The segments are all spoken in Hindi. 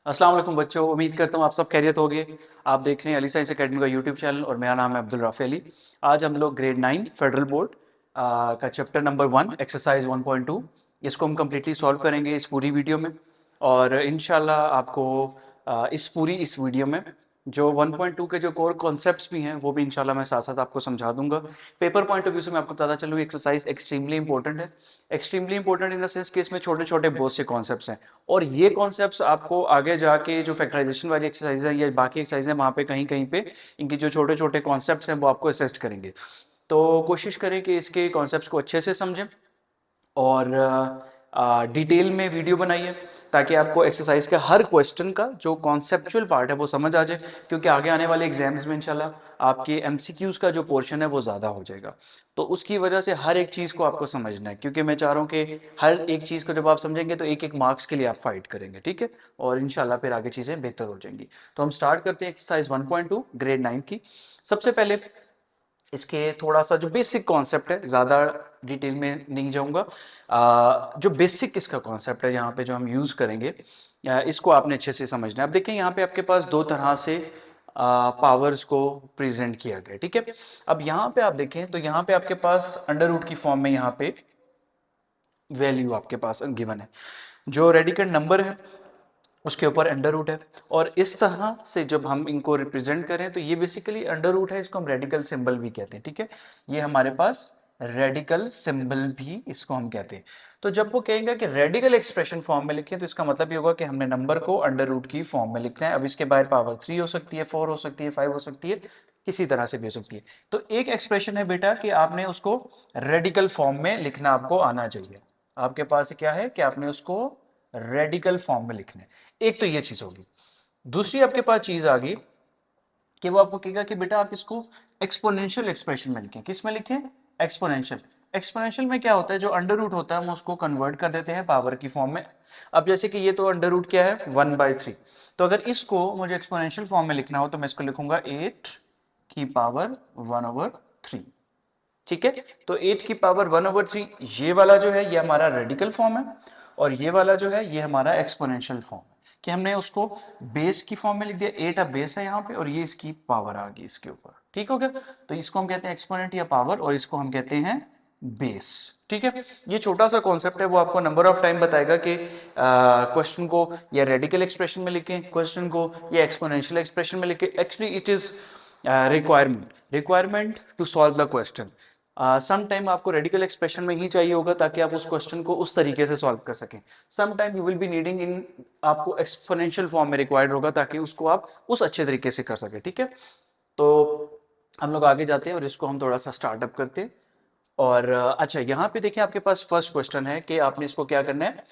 अस्सलाम वालेकुम बच्चों, उम्मीद करता हूँ आप सब खैरियत होगे। आप देख रहे हैं अली साइंस एकेडमी का यूट्यूब चैनल और मेरा नाम है अब्दुल राफ़ी अली। आज हम लोग ग्रेड 9 फेडरल बोर्ड का चैप्टर नंबर 1 एक्सरसाइज 1.2 इसको हम कम्प्लीटली सॉल्व करेंगे इस पूरी वीडियो में। और इंशाल्लाह आपको इस वीडियो में जो 1.2 के जो कोर कॉन्सेप्ट्स भी हैं वो भी इंशाल्लाह मैं साथ साथ आपको समझा दूंगा। पेपर पॉइंट ऑफ व्यू से मैं आपको बताता चलूँ एक्सरसाइज एक्सट्रीमली इंपॉर्टेंट है। Extremely important in the sense कि इसमें छोटे छोटे बहुत से कॉन्सेप्ट्स हैं और ये कॉन्सेप्ट्स आपको आगे जाके जो फैक्टराइजेशन वाली एक्सरसाइज है या बाकी एक्सरसाइज है वहाँ पे कहीं कहीं पे इनके जो छोटे छोटे कॉन्सेप्ट्स हैं वो आपको असिस्ट करेंगे। तो कोशिश करें कि इसके कॉन्सेप्ट्स को अच्छे से समझें और डिटेल में वीडियो बनाइए ताकि आपको एक्सरसाइज के हर क्वेश्चन का जो कॉन्सेप्चुअल पार्ट है वो समझ आ जाए, क्योंकि आगे आने वाले एग्जाम्स में इंशाल्लाह आपके एमसीक्यूज का जो पोर्शन है वो ज़्यादा हो जाएगा। तो उसकी वजह से हर एक चीज़ को आपको समझना है, क्योंकि मैं चाह रहा हूँ कि हर एक चीज़ को जब आप समझेंगे तो एक एक मार्क्स के लिए आप फाइट करेंगे, ठीक है। और इंशाल्लाह फिर आगे चीज़ें बेहतर हो जाएंगी। तो हम स्टार्ट करते हैं एक्सरसाइज 1.2 ग्रेड 9 की। सबसे पहले इसके थोड़ा सा जो बेसिक कॉन्सेप्ट है, ज़्यादा डिटेल में नहीं जाऊंगा। जो बेसिक इसका कॉन्सेप्ट है यहाँ पे जो हम यूज़ करेंगे, इसको आपने अच्छे से समझना है। अब देखिए यहाँ पे आपके पास दो तरह से पावर्स को प्रेजेंट किया गया, ठीक है। अब यहाँ पे आप देखें तो यहाँ पे आपके पास अंडर रूट की फॉर्म में यहाँ पे वैल्यू आपके पास गिवन है। जो रेडिकल नंबर है उसके ऊपर अंडर रूट है। और इस तरह से जब हम इनको रिप्रेजेंट करें तो ये बेसिकली अंडर रूट है, इसको हम रेडिकल सिंबल भी कहते हैं, ठीक है। ये हमारे पास रेडिकल सिंबल भी इसको हम कहते हैं। तो जब वो कहेंगे कि रेडिकल एक्सप्रेशन फॉर्म में लिखें तो इसका मतलब ये होगा कि हमने नंबर को अंडर रूट की फॉर्म में लिखना है। अब इसके बाहर पावर 3 हो सकती है, 4 हो सकती है, 5 हो सकती है, किसी तरह से भी हो सकती है। तो एक एक्सप्रेशन है बेटा कि आपने उसको रेडिकल फॉर्म में लिखना आपको आना चाहिए। आपके पास क्या है कि आपने उसको रेडिकल फॉर्म में लिखना है। एक तो ये चीज होगी। दूसरी आपके पास चीज आ गई कि वो आपको कहेगा कि बेटा आप इसको एक्सपोनेंशियल एक्सप्रेशन में लिखें। किस में लिखें? एक्सपोनेंशियल। एक्सपोनेंशियल में क्या होता है, जो अंडर रूट होता है हम उसको कन्वर्ट कर देते हैं पावर की फॉर्म में। अब जैसे कि ये तो अंडर रूट क्या है 1/3। तो अगर इसको मुझे एक्सपोनेंशियल फॉर्म में लिखना हो तो मैं इसको लिखूंगा 8 की पावर 1/3, ठीक है। तो 8 की पावर 1/3 ये वाला जो है ये हमारा रेडिकल फॉर्म है और ये वाला जो है ये हमारा एक्सपोनेंशियल फॉर्म है। कि हमने उसको बेस की फॉर्म में लिख दिया, 8 अब बेस है यहाँ पे और ये इसकी पावर आ गई इसके ऊपर, ठीक हो गया। तो इसको हम कहते हैं एक्सपोनेंट या पावर और इसको हम कहते हैं बेस, ठीक है। ये छोटा सा कॉन्सेप्ट है, वो आपको नंबर ऑफ टाइम बताएगा कि क्वेश्चन को या रेडिकल एक्सप्रेशन में लिखें, क्वेश्चन को या एक्सपोनेंशियल एक्सप्रेशन में लिखें। Actually it is requirement to solve the question. Some time आपको रेडिकल एक्सप्रेशन में ही चाहिए होगा ताकि आप उस क्वेश्चन को उस तरीके से सॉल्व कर सकें। Some time you will be needing in, आपको एक्सपोनेंशियल फॉर्म में रिक्वायर्ड होगा ताकि उसको आप उस अच्छे तरीके से कर सके, ठीक है। तो हम लोग आगे जाते हैं और इसको हम थोड़ा सा स्टार्टअप करते हैं। और अच्छा यहाँ पे देखिए आपके पास फर्स्ट क्वेश्चन है कि आपने इसको क्या करना है।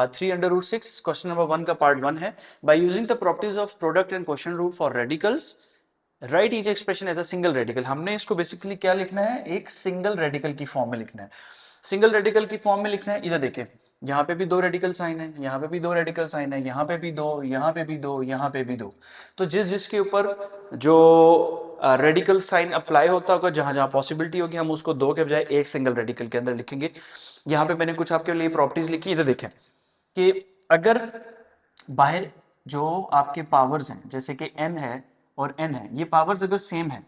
3/6 क्वेश्चन नंबर 1 का पार्ट 1 है। By using the properties of product and question root for radicals write each expression as a single radical. हमने इसको बेसिकली क्या लिखना है, एक सिंगल रेडिकल की फॉर्म में लिखना है। सिंगल रेडिकल की फॉर्म में लिखना है। इधर देखें, यहाँ पे भी दो रेडिकल साइन है, यहाँ पे भी दो रेडिकल साइन है, यहाँ पे भी दो, यहाँ पे भी दो, यहाँ पे भी दो। तो जिस जिसके ऊपर जो रेडिकल साइन अप्लाई होता होगा, जहां जहां पॉसिबिलिटी होगी, हम उसको दो के बजाय एक सिंगल रेडिकल के अंदर लिखेंगे। यहाँ पे मैंने कुछ आपके लिए प्रॉपर्टीज लिखी, इधर देखें कि अगर बाहर जो आपके पावर्स हैं जैसे कि n है और n है, ये पावर्स अगर सेम है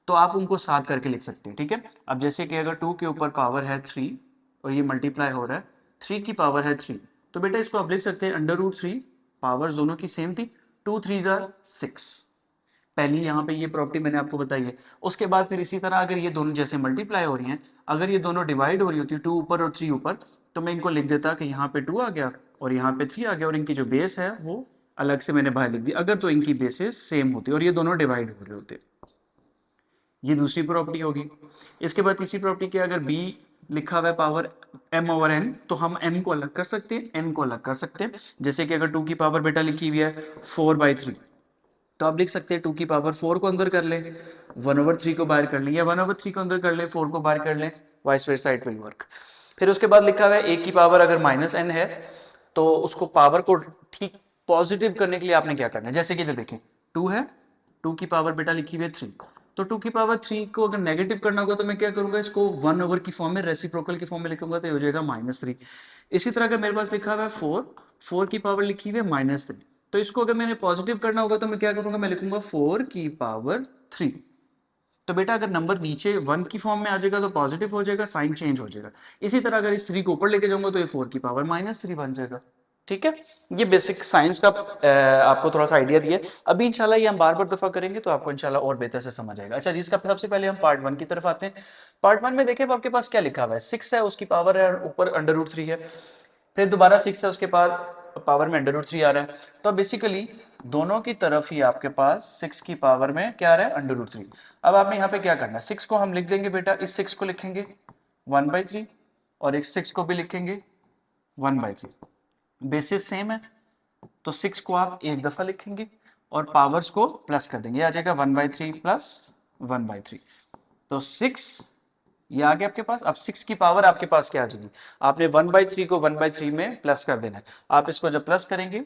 तो आप उनको साथ करके लिख सकते हैं, ठीक है। अब जैसे कि अगर 2 के ऊपर पावर है 3 और ये मल्टीप्लाई हो रहा है, 3 की पावर है 3, तो बेटा इसको आप लिख सकते हैं √3। पावर्स दोनों की सेम थी, 2 3 6। पहली यहाँ पे ये प्रॉपर्टी मैंने आपको बताई है। उसके बाद फिर इसी तरह अगर ये दोनों जैसे मल्टीप्लाई हो रही हैं, अगर ये दोनों डिवाइड हो रही होती है 2 ऊपर और 3 ऊपर, तो मैं इनको लिख देता कि यहाँ पे 2 आ गया और यहाँ पे 3 आ गया और इनकी जो बेस है वो अलग से मैंने बाहर लिख दी, अगर तो इनकी बेसेस सेम होती और ये दोनों डिवाइड हो रहे होते। ये दूसरी प्रॉपर्टी होगी। इसके बाद तीसरी प्रॉपर्टी क्या, अगर b लिखा हुआ है पावर m/n तो हम m को अलग कर सकते हैं, n को अलग कर सकते हैं। जैसे कि अगर 2 की पावर बेटा लिखी हुई है 4/3, तो आप लिख सकते हैं 2 की पावर 4 को अंदर कर लें, 1/3 को बाहर कर लें, या 1/3 को अंदर कर लें, 4 को बाहर कर लें, vice versa it will work. फिर उसके बाद लिखा हुआ है a की पावर अगर -n है तो उसको पावर को ठीक पॉजिटिव करने के लिए आपने क्या करना है। जैसे कि इधर देखें 2 है, 2 की पावर बेटा लिखी हुई है 3, तो 2 की पावर 3 को अगर नेगेटिव करना होगा तो मैं क्या करूंगा, इसको 1 की फॉर्म में रेसिप्रोकल की फॉर्म में लिखूंगा तो ये हो जाएगा -3। इसी तरह अगर मेरे पास लिखा हुआ है 4, 4 की पावर लिखी हुई है -3, तो इसको अगर मैंने पॉजिटिव करना होगा तो मैं क्या करूंगा, मैं लिखूंगा 4 की पावर 3। तो बेटा अगर नंबर नीचे 1 की फॉर्म में आ जाएगा तो पॉजिटिव हो जाएगा, साइन चेंज हो जाएगा। इसी तरह अगर इस 3 को ऊपर लेके जाऊंगा तो ये 4 की पावर -3 बन जाएगा। ठीक है, ये बेसिक साइंस का आपको थोड़ा सा आइडिया दिया। अभी इंशाल्लाह ये हम बार बार दफा करेंगे तो आपको इंशाल्लाह और बेहतर से समझ आएगा। अच्छा, जिसका सबसे पहले हम पार्ट 1 की तरफ आते हैं। पार्ट 1 में देखिए आपके पास क्या लिखा हुआ है, 6 है, उसकी पावर है ऊपर √3 है, फिर दोबारा 6 है, उसके बाद पावर में √3 आ रहा है। तो बेसिकली दोनों की तरफ ही आपके पास 6 की पावर में क्या आ रहा है, √3। अब आपने यहाँ पे क्या करना है, 6 को हम लिख देंगे बेटा, इस 6 को लिखेंगे 1/3 और इस 6 को भी लिखेंगे 1/3। बेसिस सेम है तो 6 को आप एक दफा लिखेंगे और पावर्स को प्लस कर देंगे, आ जाएगा 1/3 प्लस 1/3। तो 6 ये आ गया आपके पास। अब 6 की पावर आपके पास क्या आ जाएगी, आपने 1/3 को 1/3 में प्लस कर देना है। आप इसको जब प्लस करेंगे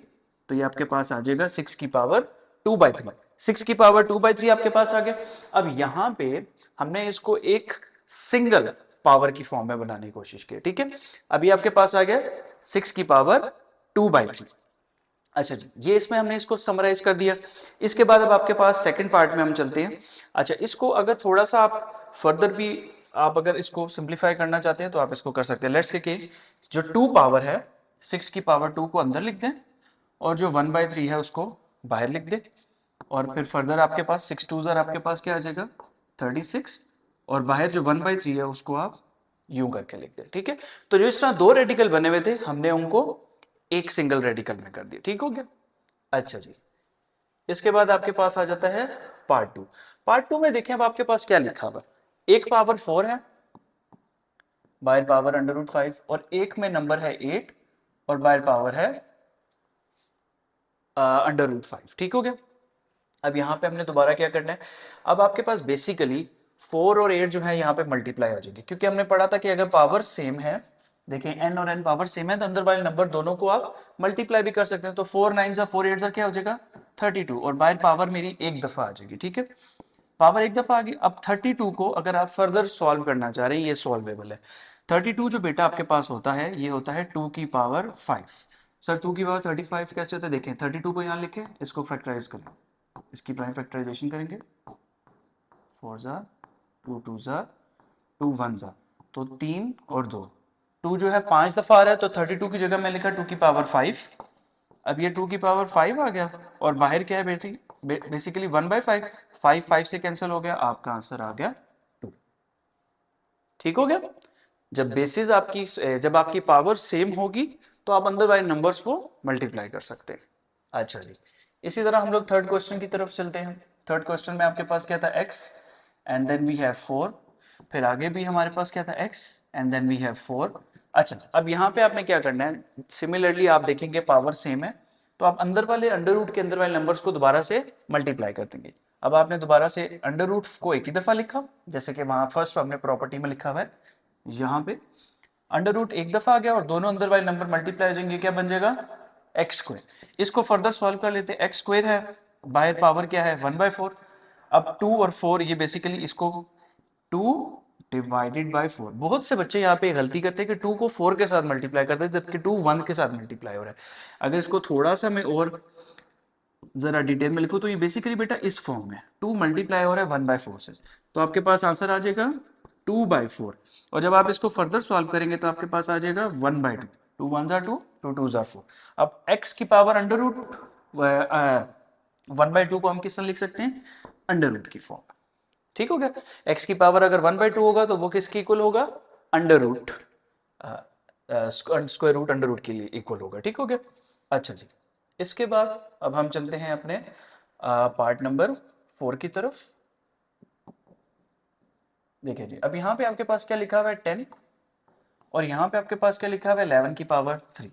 तो ये आपके पास आ जाएगा 6 की पावर 2/3। 6 की पावर 2/3 आपके पास आ गया। अब यहां पे हमने इसको एक सिंगल पावर की फॉर्म में बनाने की कोशिश की। ठीक है, अभी आपके पास आ गया 6 की पावर 2/3। अच्छा जी, ये इसमें हमने इसको समराइज कर दिया। इसके बाद अब आपके पास सेकंड पार्ट में हम चलते हैं। अच्छा, इसको अगर थोड़ा सा आप फर्दर भी आप अगर इसको सिंप्लीफाई करना चाहते हैं तो आप इसको कर सकते हैं। लेट्स से कि जो 2 पावर है, 6 की पावर 2 को अंदर लिख दें और जो 1/3 है उसको बाहर लिख दें, और फिर फर्दर आपके पास 6 2 आपके पास क्या आ जाएगा 36, और बाहर जो 1/3 है उसको आप यूं करके लिख दें। ठीक है, तो जो इस तरह दो रेडिकल बने हुए थे हमने उनको एक सिंगल रेडिकल में कर दिया। ठीक हो गया। अच्छा जी, इसके बाद आपके पास आ जाता है पार्ट 2। पार्ट 2 में देखें अब आपके पास क्या लिखा हुआ, एक पावर 4 है, बाहर पावर √5, और एक में नंबर है 8 और बाहर पावर है √5। ठीक हो गया। अब यहाँ पे हमने दोबारा क्या करना है, अब आपके पास बेसिकली 4 और 8 जो है यहाँ पे मल्टीप्लाई हो जाएंगे, क्योंकि हमने पढ़ा था कि अगर पावर सेम है, देखिए n और n पावर सेम है तो अंदर वाले नंबर दोनों को आप मल्टीप्लाई भी कर सकते हैं। तो 4 9 4 8 क्या हो जाएगा 32, और बाहर पावर मेरी एक दफा आ जाएगी। ठीक है, पावर एक दफा आ गई। अब 32 को अगर आप फर्दर सॉल्व करना चाह रहे हैं, ये सॉल्वेबल है। 32 जो बेटा आपके पास होता है ये होता है 2 की पावर 5। सर 2 की पावर 35 कैसे होता है, देखें 32 को यहाँ लिखे, इसको फैक्टराइज करें, इसकी प्राइम फैक्टराइजेशन करेंगे, 4 ज़ा 2 2 ज़ा 2 1 ज़ा, तो 3 और 2, 2 जो है 5 दफा आ रहा है तो 32 की जगह मैं लिखा 2 की पावर 5। अब ये 2 की पावर 5 आ गया और बाहर क्या है बेटी, बेसिकली 1/5, 5 5 से कैंसिल हो गया, आपका आंसर आ गया 2। ठीक हो गया। जब बेसिस आपकी जब आपकी पावर सेम होगी तो आप अंदर वाले नंबर्स को मल्टीप्लाई कर सकते हैं। अच्छा जी, इसी तरह हम लोग थर्ड क्वेश्चन की तरफ चलते हैं। थर्ड क्वेश्चन में आपके पास क्या था, x and then we have 4, फिर आगे भी हमारे पास क्या था, x and then we have 4। अच्छा, अब यहाँ पे आपने क्या करना है, सिमिलरली आप देखेंगे पावर सेम है तो आप अंदर वाले अंडर रूट के अंदर वाले नंबर्स को दोबारा से मल्टीप्लाई कर देंगे। अब आपने दोबारा से अंडर रूट को एक ही दफा लिखा, जैसे कि वहां फर्स्ट हमने प्रॉपर्टी में लिखा हुआ है, यहाँ पे अंडर रूट एक दफा आ गया और दोनों अंदर वाले नंबर मल्टीप्लाई हो जाएंगे, क्या बन जाएगा एक्स स्क्वायर। इसको फर्दर सॉल्व कर लेते हैं, एक्स स्क्वायर है, बाहर पावर क्या है 1/4। अब 2 और 4 ये बेसिकली इसको 2 डिवाइडेड बाय 4। बहुत से बच्चे यहाँ पे गलती करते हैं कि 2 को 4 के साथ मल्टीप्लाई करते हैं जबकि 2 1 के साथ मल्टीप्लाई हो रहा है। अगर इसको थोड़ा सा मैं और जरा डिटेल में लिखूं तो ये बेसिकली बेटा इस फॉर्म में 2 मल्टीप्लाई हो रहा है 1/4 से, तो आपके पास आंसर आ जाएगा 2/4। और जब आप इसको फर्दर सॉल्व करेंगे तो आपके पास आ जाएगा 1/2, 2 1 ज़ा 2, 2 2 ज़ा 4। अब x की पावर अंडर रूट 1/2 को हम किस तरह लिख सकते हैं, अंडर रूट की फॉर्म। ठीक हो गया। x की पावर अगर 1/2 होगा तो वो किसके इक्वल होगा, under root square root under root के लिए इक्वल होगा। ठीक हो गया। अच्छा जी, इसके बाद अब हम चलते हैं अपने पार्ट नंबर 4 की तरफ। देखिए जी, अब यहाँ पे आपके पास क्या लिखा हुआ है 10, और यहाँ पे आपके पास क्या लिखा हुआ है 11 की पावर 3।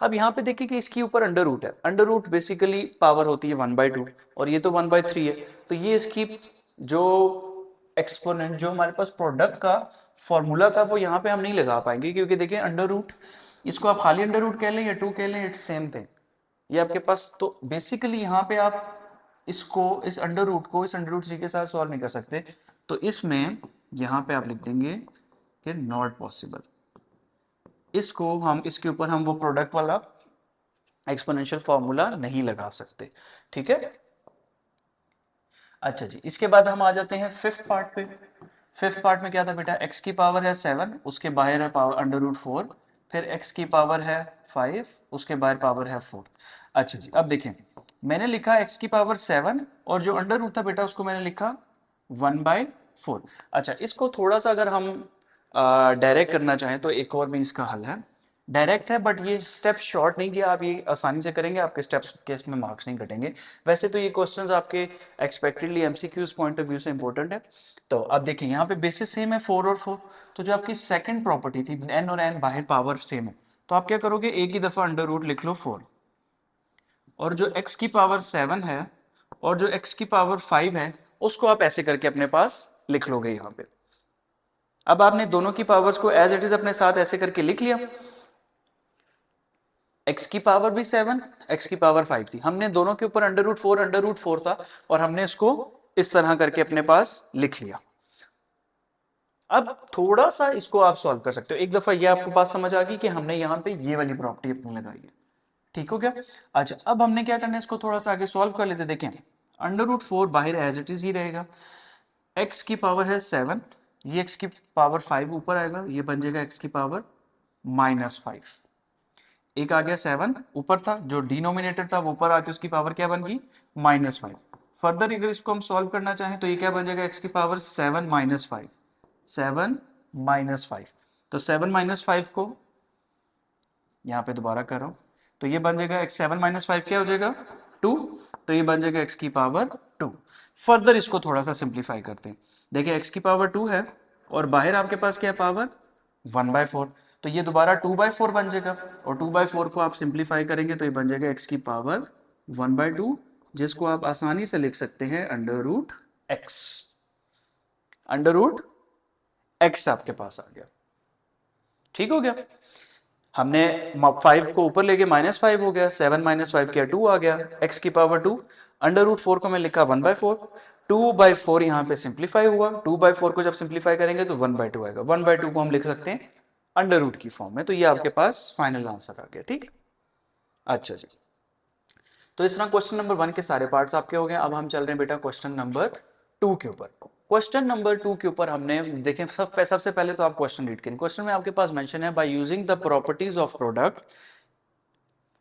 अब यहाँ पे देखिए कि इसके ऊपर अंडर रूट है, अंडर रूट बेसिकली पावर होती है 1/2 और ये तो 1/3 है, तो ये इसकी जो एक्सपोनेंट जो हमारे पास प्रोडक्ट का फॉर्मूला था वो यहाँ पे हम नहीं लगा पाएंगे, क्योंकि देखिए अंडर रूट, इसको आप खाली अंडर रूट कह लें या 2 कह लें, इट्स सेम थिंग ये आपके पास। तो बेसिकली यहाँ पे आप इसको इस अंडर रूट को इस अंडर रूट 3 के साथ सॉल्व नहीं कर सकते, तो इसमें यहाँ पे आप लिख देंगे कि नॉट पॉसिबल। इसको हम इसके ऊपर हम वो प्रोडक्ट वाला एक्सपोनेंशियल फॉर्मूला नहीं लगा सकते, ठीक है। अच्छा जी, इसके बाद हम आ जाते हैं फिफ्थ पार्ट पे। फिफ्थ पार्ट में क्या था बेटा, x की पावर है 7, उसके बाहर है पावर √4, फिर x की पावर है 5, उसके बाहर पावर है 4। अच्छा जी, अब देखें, मैंने लिखा x की पावर 7 और जो अंडर रूट था बेटा उसको मैंने लिखा 1/4। अच्छा, इसको थोड़ा सा अगर हम डायरेक्ट करना चाहें तो एक और भी इसका हल है। डायरेक्ट है बट ये स्टेप शॉर्ट नहीं किया, आप ये आसानी से करेंगे, आपके स्टेप्स के इसमें मार्क्स नहीं कटेंगे। वैसे तो ये क्वेश्चंस आपके expectedly MCQs point of view से इंपॉर्टेंट है। तो अब देखिए यहाँ पे बेसिस सेम है 4 और 4, तो जो आपकी सेकंड प्रॉपर्टी थी n और n बाहर पावर सेम है, तो आप क्या करोगे, एक ही दफा अंडर रूट लिख लो 4, और जो x की पावर 7 है और जो x की पावर 5 है उसको आप ऐसे करके अपने पास लिख लोगे यहाँ पे। अब आपने दोनों की पावर्स को एज इट इज अपने साथ ऐसे करके लिख लिया। x की पावर भी 7, x की पावर 5 थी, हमने दोनों के ऊपर अंडर रूट 4 था और हमने इसको इस तरह करके अपने पास लिख लिया। अब थोड़ा सा इसको आप सॉल्व कर सकते हो, एक दफा ये आपको बात समझ आ गई कि हमने यहाँ पे ये वाली प्रॉपर्टी अपनी लगाई है, ठीक हो गया। अच्छा, अब हमने क्या करना है, इसको थोड़ा सा आगे सॉल्व कर लेते। देखें, अंडर रूट 4 बाहर एज इट इज ही रहेगा, x की पावर है 7, ये x की पावर 5 ऊपर आएगा, ये बन जाएगा x की पावर -5। एक आ गया 7 ऊपर था, जो डिनोमिनेटर था वो ऊपर आके उसकी पावर क्या बन गई, -5। फर्दर अगर इसको हम सॉल्व करना चाहें तो ये क्या बन जाएगा, x की पावर 7 - 5, 7 - 5, तो 7 - 5 को यहाँ पे दोबारा कर रहा हूँ, तो ये बन जाएगा x 7 - 5 क्या हो जाएगा, 2, तो ये बन जाएगा x की पावर 2। फर्दर इसको थोड़ा सा सिंप्लीफाई करते हैं। देखिए x की पावर 2 है और बाहर आपके पास क्या है, पावर 1/4, तो ये दोबारा 2/4 बन जाएगा, और 2/4 को आप सिंप्लीफाई करेंगे तो ये बन जाएगा x की पावर 1/2, जिसको आप आसानी से लिख सकते हैं अंडर रूट x आपके पास आ गया, ठीक हो गया। हमने 5 को ऊपर लेके -5 हो गया, 7 - 5 किया 2 आ गया, x की पावर 2, अंडर रूट 4 को मैं लिखा 1/4, 2/4 यहाँ पे सिंप्लीफाई हुआ, 2/4 को जब सिंप्लीफाई करेंगे तो 1/2 आएगा, 1/2 को हम लिख सकते हैं अंडर रूट की फॉर्म में, तो ये आपके पास फाइनल आंसर आ गया, ठीक। अच्छा जी, तो इस तरह क्वेश्चन नंबर 1 के सारे पार्ट्स आपके हो गए। अब हम चल रहे हैं बेटा क्वेश्चन नंबर 2 के ऊपर। क्वेश्चन नंबर 2 के ऊपर हमने देखें, सबसे पहले तो आप क्वेश्चन रीड करें। क्वेश्चन में आपके पास मेंशन है, by using the properties of product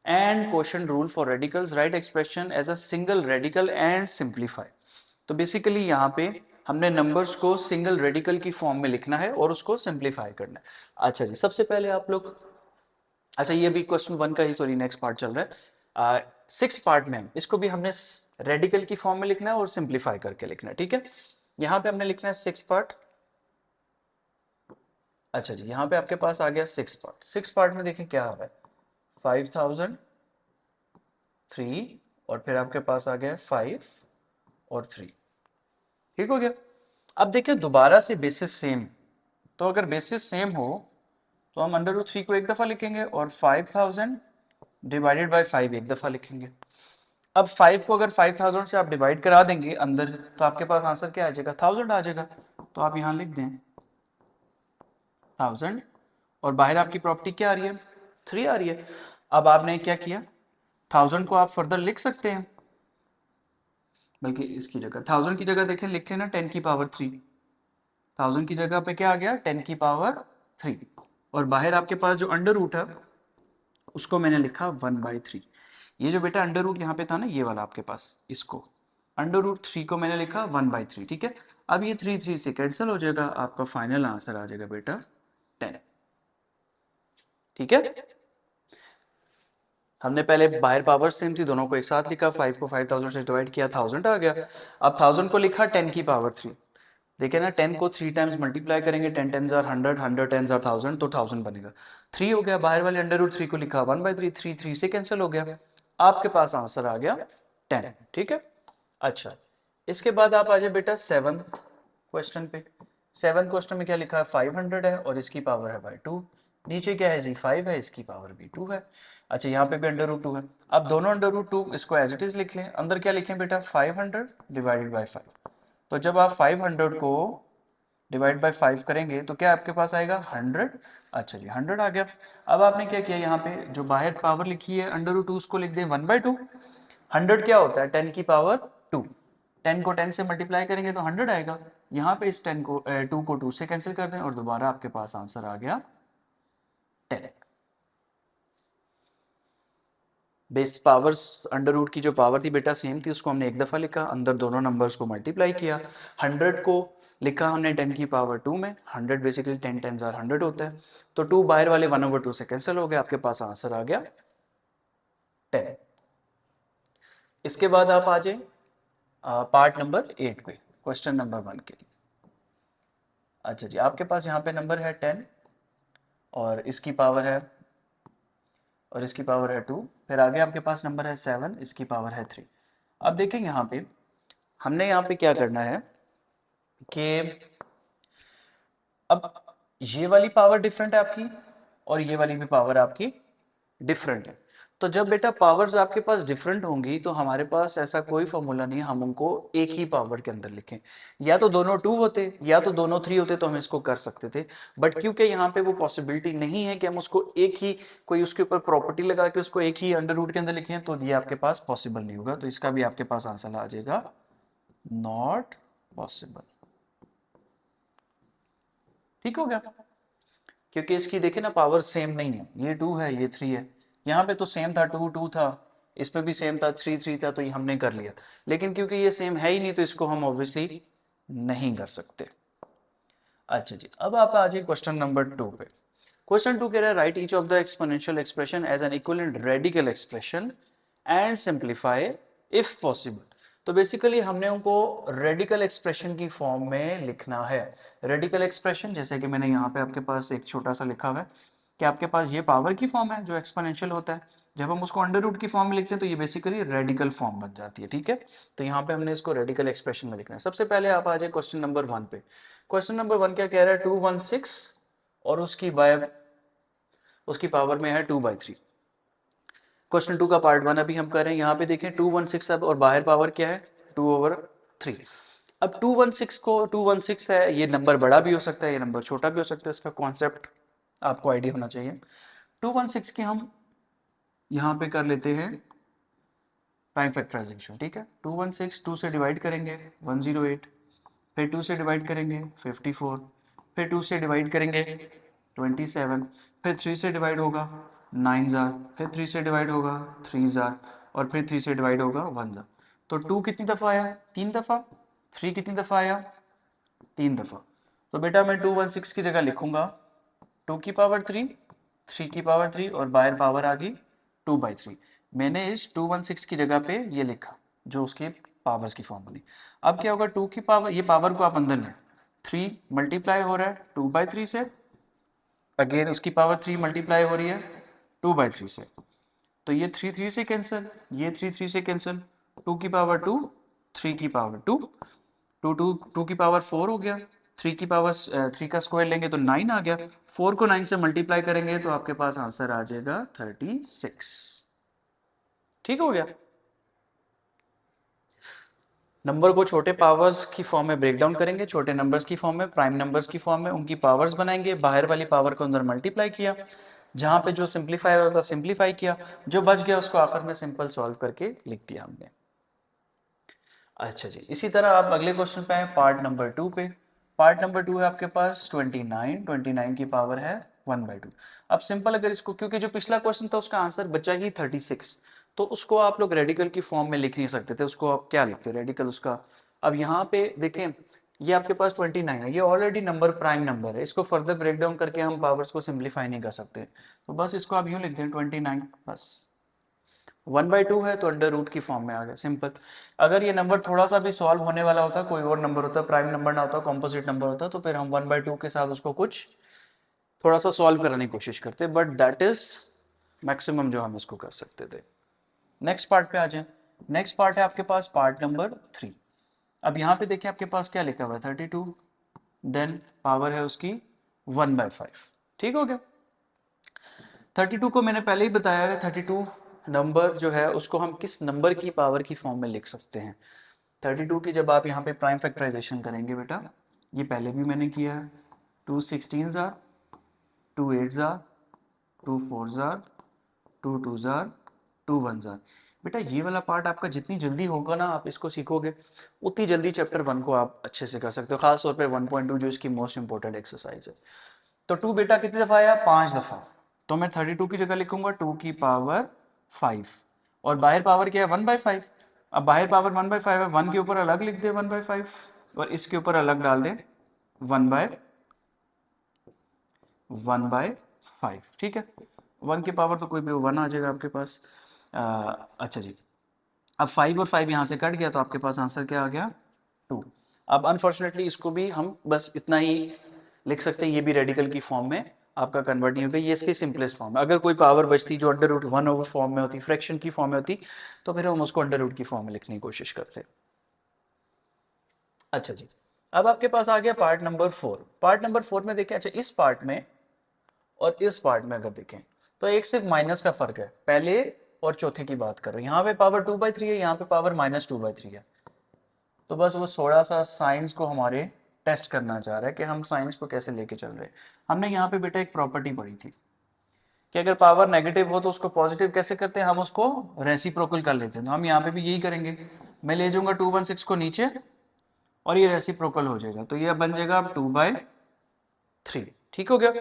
and question rule for radicals write expression as a single radical and simplify. तो बेसिकली यहाँ पे हमने नंबर्स को सिंगल रेडिकल की फॉर्म में लिखना है और उसको सिंप्लीफाई करना है। अच्छा जी, सबसे पहले आप लोग, अच्छा ये भी क्वेश्चन 1 का ही, सॉरी नेक्स्ट पार्ट चल रहा है, 6 पार्ट में इसको भी हमने रेडिकल की फॉर्म में लिखना है और सिंप्लीफाई करके लिखना है, ठीक है। यहाँ पे हमने लिखना है 6 पार्ट। अच्छा जी, यहाँ पे आपके पास आ गया 6 पार्ट। 6 पार्ट में देखें क्या आ रहा है, 5000, 3, और फिर आपके पास आ गया 5 और 3, ठीक हो गया। अब देखिए दोबारा से बेसिस सेम, तो अगर बेसिस सेम हो तो हम अंडर रूट 3 को एक दफा लिखेंगे और 5000 डिवाइडेड बाय 5 एक दफा लिखेंगे। अब 5 को अगर 5000 से आप डिवाइड करा देंगे अंदर, तो आपके पास आंसर क्या आ जाएगा, 1000 आ जाएगा। तो आप यहाँ लिख दें 1000, और बाहर आपकी प्रॉपर्टी क्या आ रही है, 3 आ रही है। अब आपने क्या किया, 1000 को आप फर्दर लिख सकते हैं, बल्कि इसकी जगह 1000 की जगह देखें लिख लेना 10 की पावर 3, 1000 की जगह पे क्या आ गया, 10 की पावर 3, और बाहर आपके पास जो अंडर रूट है उसको मैंने लिखा 1/3। ये जो बेटा अंडर रूट यहाँ पे था ना, ये वाला आपके पास, इसको अंडर रूट 3 को मैंने लिखा 1/3, ठीक है। अब ये 3 3 से कैंसिल हो जाएगा, आपका फाइनल आंसर आ जाएगा बेटा 10, ठीक है। हमने पहले बाहर पावर सेम थी, दोनों को एक साथ लिखा, 5 को 5000 से डिवाइड किया, 1000 आ गया। अब 1000 को लिखा 10 की पावर 3, देखिए ना 10 को 3 टाइम्स मल्टीप्लाई करेंगे, 10 10 जार 100, 100 10 जार 1000, तो 1000 बनेगा। 3 हो गया, बाहर वाले अंडर रूट 3 को लिखा 1/3, 3 3 से कैंसिल हो गया, आपके पास आंसर आ गया 10, ठीक है। अच्छा, इसके बाद आप आ जाए बेटा 7th क्वेश्चन पे। 7th क्वेश्चन में क्या लिखा है, 500 है और इसकी पावर है बाई 2, नीचे क्या है जी, 5 है, इसकी पावर भी 2 है। अच्छा, यहाँ पे भी अंडर रूट 2 है। अब दोनों अंडर रूट 2 इसको एज इट इज लिख लें, अंदर क्या लिखें बेटा, 500 डिवाइडेड बाई 5। तो जब आप 500 को डिवाइड बाय 5 करेंगे तो क्या आपके पास आएगा 100। अच्छा जी 100 आ गया। अब आपने क्या किया, यहाँ पे जो बाहर पावर लिखी है अंडर रूट 2 उसको लिख दें 1/2। 100 क्या होता है 10 की पावर 2। 10 को 10 से मल्टीप्लाई करेंगे तो 100 आएगा। यहाँ पे इस 10 को 2 को 2 से कैंसिल कर दें और दोबारा आपके पास आंसर आ गया 10। बेस पावर्स अंडर रूट की जो पावर थी बेटा सेम थी, उसको हमने एक दफ़ा लिखा, अंदर दोनों नंबर्स को मल्टीप्लाई किया। 100 को लिखा हमने 10 की पावर 2 में। 100 बेसिकली 10 10 आर 100 होता है, तो 2 बाहर वाले 1/2 से कैंसिल हो गया, आपके पास आंसर आ गया 10। इसके बाद आप आ जाए पार्ट नंबर 8 पे, क्वेश्चन नंबर 1 के। अच्छा जी आपके पास यहाँ पे नंबर है 10 और इसकी पावर है और इसकी पावर है 2। फिर आगे आपके पास नंबर है 7, इसकी पावर है 3। अब देखें यहाँ पे हमने यहाँ पे क्या करना है कि अब ये वाली पावर डिफरेंट है आपकी और ये वाली भी पावर आपकी डिफरेंट है। तो जब बेटा पावर्स आपके पास डिफरेंट होंगी तो हमारे पास ऐसा कोई फॉर्मूला नहीं हम उनको एक ही पावर के अंदर लिखें। या तो दोनों 2 होते या तो दोनों 3 होते तो हम इसको कर सकते थे, बट क्योंकि यहाँ पे वो पॉसिबिलिटी नहीं है कि हम उसको एक ही कोई उसके ऊपर प्रॉपर्टी लगा के उसको एक ही अंडर रूट के अंदर लिखें, तो ये आपके पास पॉसिबल नहीं होगा। तो इसका भी आपके पास आंसर आ जाएगा नॉट पॉसिबल। ठीक हो गया, क्योंकि इसकी देखिए ना पावर सेम नहीं है, ये 2 है ये 3 है। यहाँ पे तो सेम था 2 2 था, इस पे भी सेम था 3 3 था, तो ये हमने कर लिया। लेकिन क्योंकि ये सेम है ही नहीं तो इसको हम ऑब्वियसली नहीं कर सकते। अच्छा जी अब आप आ जाइए क्वेश्चन नंबर 2 पे। क्वेश्चन 2 कह रहा है write each of the exponential expression as an equivalent radical expression and simplify if possible. तो बेसिकली हमने उनको रेडिकल एक्सप्रेशन की फॉर्म में लिखना है। रेडिकल एक्सप्रेशन जैसे कि मैंने यहाँ पे आपके पास एक छोटा सा लिखा हुआ है कि आपके पास ये पावर की फॉर्म है जो एक्सपोनेंशियल होता है, जब हम उसको अंडर रूट की फॉर्म में लिखते हैं तो ये बेसिकली रेडिकल फॉर्म बन जाती है। ठीक है, तो यहाँ पे हमने इसको रेडिकल एक्सप्रेशन में लिखना है। सबसे पहले आप आ जाए क्वेश्चन नंबर 1 पे। क्वेश्चन नंबर 1 क्या कह रहा है 216 और उसकी पावर में है 2/3। क्वेश्चन 2 का पार्ट 1 अभी हम कर रहे हैं। यहाँ पे देखें 216 अब और बाहर पावर क्या है 2/3। अब 216 को 216 है, ये नंबर बड़ा भी हो सकता है ये नंबर छोटा भी हो सकता है, इसका कॉन्सेप्ट आपको आइडिया होना चाहिए। 216 के हम यहाँ पे कर लेते हैं प्राइम फैक्टराइजेशन। ठीक है, 216 2 से डिवाइड करेंगे 108, फिर 2 से डिवाइड करेंगे 54, फिर 2 से डिवाइड करेंगे 27, फिर 3 से डिवाइड होगा 9 जार, फिर 3 से डिवाइड होगा 3 जार और फिर 3 से डिवाइड होगा 1 जार। तो 2 कितनी दफ़ा आया 3 दफ़ा, 3 कितनी दफ़ा आया 3 दफ़ा। तो बेटा मैं 216 की जगह लिखूंगा 2 की पावर 3, 3 की पावर 3 और बाहर पावर आ गई 2/3। मैंने इस 216 की जगह पे ये लिखा जो उसके पावर्स की फॉर्म बनी। अब क्या होगा 2 की पावर, ये पावर को आप अंदर लें, 3 मल्टीप्लाई हो रहा है 2/3 से, अगेन उसकी पावर 3 मल्टीप्लाई हो रही है 2/3 से, तो ये 3 3 से कैंसिल, ये 3 3 से कैंसिल, 2 की पावर 2, 3 की पावर 2, 2 की पावर 4 हो गया, 3 की पावर 3 का स्क्वायर लेंगे तो 9 आ गया, 4 को 9 से मल्टीप्लाई करेंगे तो आपके पास आंसर आ जाएगा 36। ठीक हो गया। नंबर को छोटे पावर्स की फॉर्म में ब्रेक डाउन करेंगे, छोटे नंबर्स की फॉर्म में, प्राइम नंबर्स की फॉर्म में, उनकी पावर्स बनाएंगे, बाहर वाली पावर को अंदर मल्टीप्लाई किया, जहां पे जो सिंप्लीफाई होता सिंप्लीफाई किया, जो बच गया उसको आखिर में सिंपल सॉल्व करके लिख दिया हमने। अच्छा जी इसी तरह आप अगले क्वेश्चन पे आए पार्ट नंबर 2 पे। पार्ट नंबर 2 है आपके पास 29, 29 की पावर है 1/2। अब सिंपल अगर इसको, क्योंकि जो पिछला क्वेश्चन था उसका आंसर बचा ही 36, तो उसको आप लोग रेडिकल की फॉर्म में लिख नहीं सकते थे, उसको आप क्या लिखते रेडिकल उसका। अब यहाँ पे देखें ये आपके पास 29 है, ये ऑलरेडी नंबर प्राइम नंबर है, इसको फर्दर ब्रेक डाउन करके हम पावर्स को सिंप्लीफाई नहीं कर सकते, तो बस इसको आप यूँ लिख दें 29 बस। 1/2 है तो अंडर रूट की फॉर्म में आ गया, सिंपल। अगर ये नंबर थोड़ा सा भी सॉल्व होने वाला होता, कोई और नंबर होता, प्राइम नंबर ना होता, कॉम्पोजिट नंबर होता, तो फिर हम 1/2 के साथ उसको कुछ थोड़ा सा सॉल्व करने की कोशिश करते, बट दैट इज मैक्सिमम जो हम इसको कर सकते थे। नेक्स्ट पार्ट पे आ जाए। नेक्स्ट पार्ट है आपके पास पार्ट नंबर 3। अब यहाँ पे देखिए आपके पास क्या लिखा हुआ है 32, देन पावर है उसकी 1/5। ठीक हो गया। 32 को मैंने पहले ही बताया है 32 नंबर जो है उसको हम किस नंबर की पावर की फॉर्म में लिख सकते हैं। 32 की जब आप यहाँ पे प्राइम फैक्टराइजेशन करेंगे बेटा ये पहले भी मैंने किया है। 2 16 jar, 2 8 jar, 2 4 jar, 2 2 jar, 2 1 jar. बेटा ये वाला पार्ट आपका जितनी जल्दी होगा ना आप इसको सीखोगे, उतनी जल्दी चैप्टर 1 को आप अच्छे से कर सकते हो, खास तौर पे 1.2 जो इसकी मोस्ट इंपॉर्टेंट एक्सरसाइज है। तो 2 बेटा कितनी दफा आया? 5 दफा। तो मैं 32 की जगह लिखूंगा 2 की पावर 5, और बाहर पावर क्या है? 1/5। अब बाहर पावर 1/5 है, 1 के ऊपर अलग लिख दे 1/5, और इसके ऊपर अलग डाल दे 1/5। ठीक है, 1 की पावर तो कोई भी 1 आ जाएगा आपके पास। अच्छा जी, अब 5 और 5 यहाँ से कट गया तो आपके पास आंसर क्या आ गया? 2। अब अनफॉर्चुनेटली इसको भी हम बस इतना ही लिख सकते हैं, ये भी रेडिकल की फॉर्म में आपका कन्वर्ट नहीं होगा, ये इसकी सिंपलेस्ट फॉर्म है। अगर कोई पावर बचती जो अंडर रूट 1 ओवर फॉर्म में होती, फ्रैक्शन की फॉर्म में होती, तो फिर हम उसको अंडर रूट की फॉर्म में लिखने की कोशिश करते। अच्छा जी, अब आपके पास आ गया पार्ट नंबर 4। पार्ट नंबर 4 में देखें, अच्छा इस पार्ट में और इस पार्ट में अगर देखें तो एक सिर्फ माइनस का फर्क है, पहले और चौथे की बात कर रहे हैं। यहाँ पे पावर 2/3 है, यहाँ पे पावर -2/3 है। तो बस वो थोड़ा सा साइंस को हमारे टेस्ट करना चाह रहा है कि हम साइंस को कैसे लेके चल रहे हैं। हमने यहाँ पे बेटा एक प्रॉपर्टी पढ़ी थी कि अगर पावर नेगेटिव हो तो उसको पॉजिटिव कैसे करते हैं, हम उसको रेसिप्रोकल कर लेते हैं। तो हम यहाँ पे भी यही करेंगे, मैं ले जाऊंगा 216 को नीचे और ये रेसिप्रोकल हो जाएगा, तो ये बन जाएगा अब 2/3। ठीक हो गया।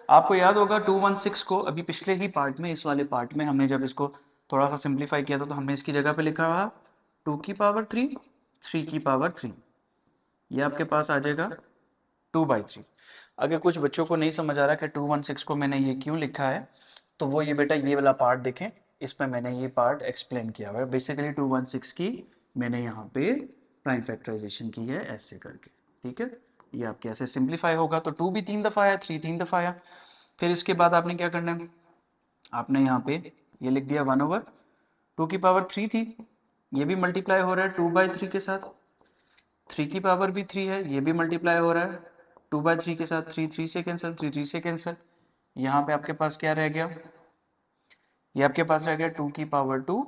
आपको याद होगा 216 को अभी पिछले ही पार्ट में, इस वाले पार्ट में हमने जब इसको थोड़ा सा सिंप्लीफाई किया था तो हमने इसकी जगह पे लिखा हुआ 2 की पावर 3, 3 की पावर 3, ये आपके पास आ जाएगा 2/3। अगर कुछ बच्चों को नहीं समझ आ रहा कि 216 को मैंने ये क्यों लिखा है, तो वो ये बेटा ये वाला पार्ट देखें, इसमें मैंने ये पार्ट एक्सप्लेन किया हुआ है। बेसिकली 216 की मैंने यहाँ पे प्राइम फैक्टराइजेशन की है ऐसे करके। ठीक है, ये आपके ऐसे सिंप्लीफाई होगा। तो 2 भी 3 दफ़ा आया, 3 3 दफ़ा आया। फिर इसके बाद आपने क्या करना है, आपने यहाँ पे ये लिख दिया 1/2 की पावर 3 थी, ये भी मल्टीप्लाई हो रहा है 2/3 के साथ। 3 की पावर भी 3 है, ये भी मल्टीप्लाई हो रहा है 2/3 के साथ। 3 3 से कैंसिल, 3 3 से कैंसिल। यहाँ पे आपके पास क्या रह गया? ये आपके पास रह गया 2 की पावर 2,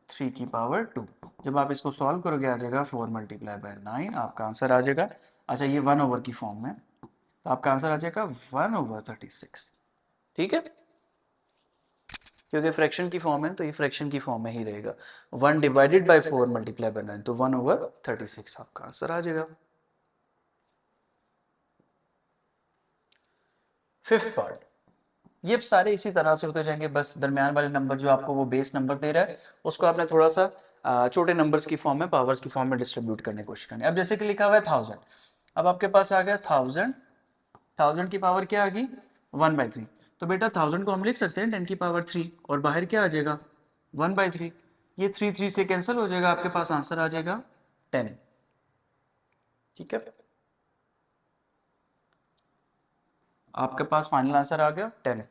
3 की पावर 2। जब आप इसको सॉल्व करोगे आ जाएगा 4 × 9, आपका आंसर आ जाएगा। अच्छा ये 1 ओवर की फॉर्म में, तो आपका आंसर आ जाएगा 1/36। ठीक है, क्योंकि फ्रैक्शन की फॉर्म है तो ये फ्रैक्शन की फॉर्म में ही रहेगा। 1/4 × 9, तो 1/36 आपका आंसर आ जाएगा। फिफ्थ पार्ट, ये सारे इसी तरह से होते जाएंगे, बस दरमियान वाले नंबर जो आपको वो बेस नंबर दे रहा है उसको आपने थोड़ा सा छोटे नंबर्स की फॉर्म में, पावर्स की फॉर्म में डिस्ट्रीब्यूट करने की कोशिश करनी है। अब जैसे कि लिखा हुआ है 1000, अब आपके पास आ गया 1000, 1000 की पावर क्या आ गई? 1/3। तो बेटा 1000 को हम लिख सकते हैं 10 की पावर 3, और बाहर क्या आ जाएगा? 1/3। ये 3 3 से कैंसिल हो जाएगा, आपके पास आंसर आ जाएगा 10। ठीक है, आपके पास फाइनल आंसर आ गया 10।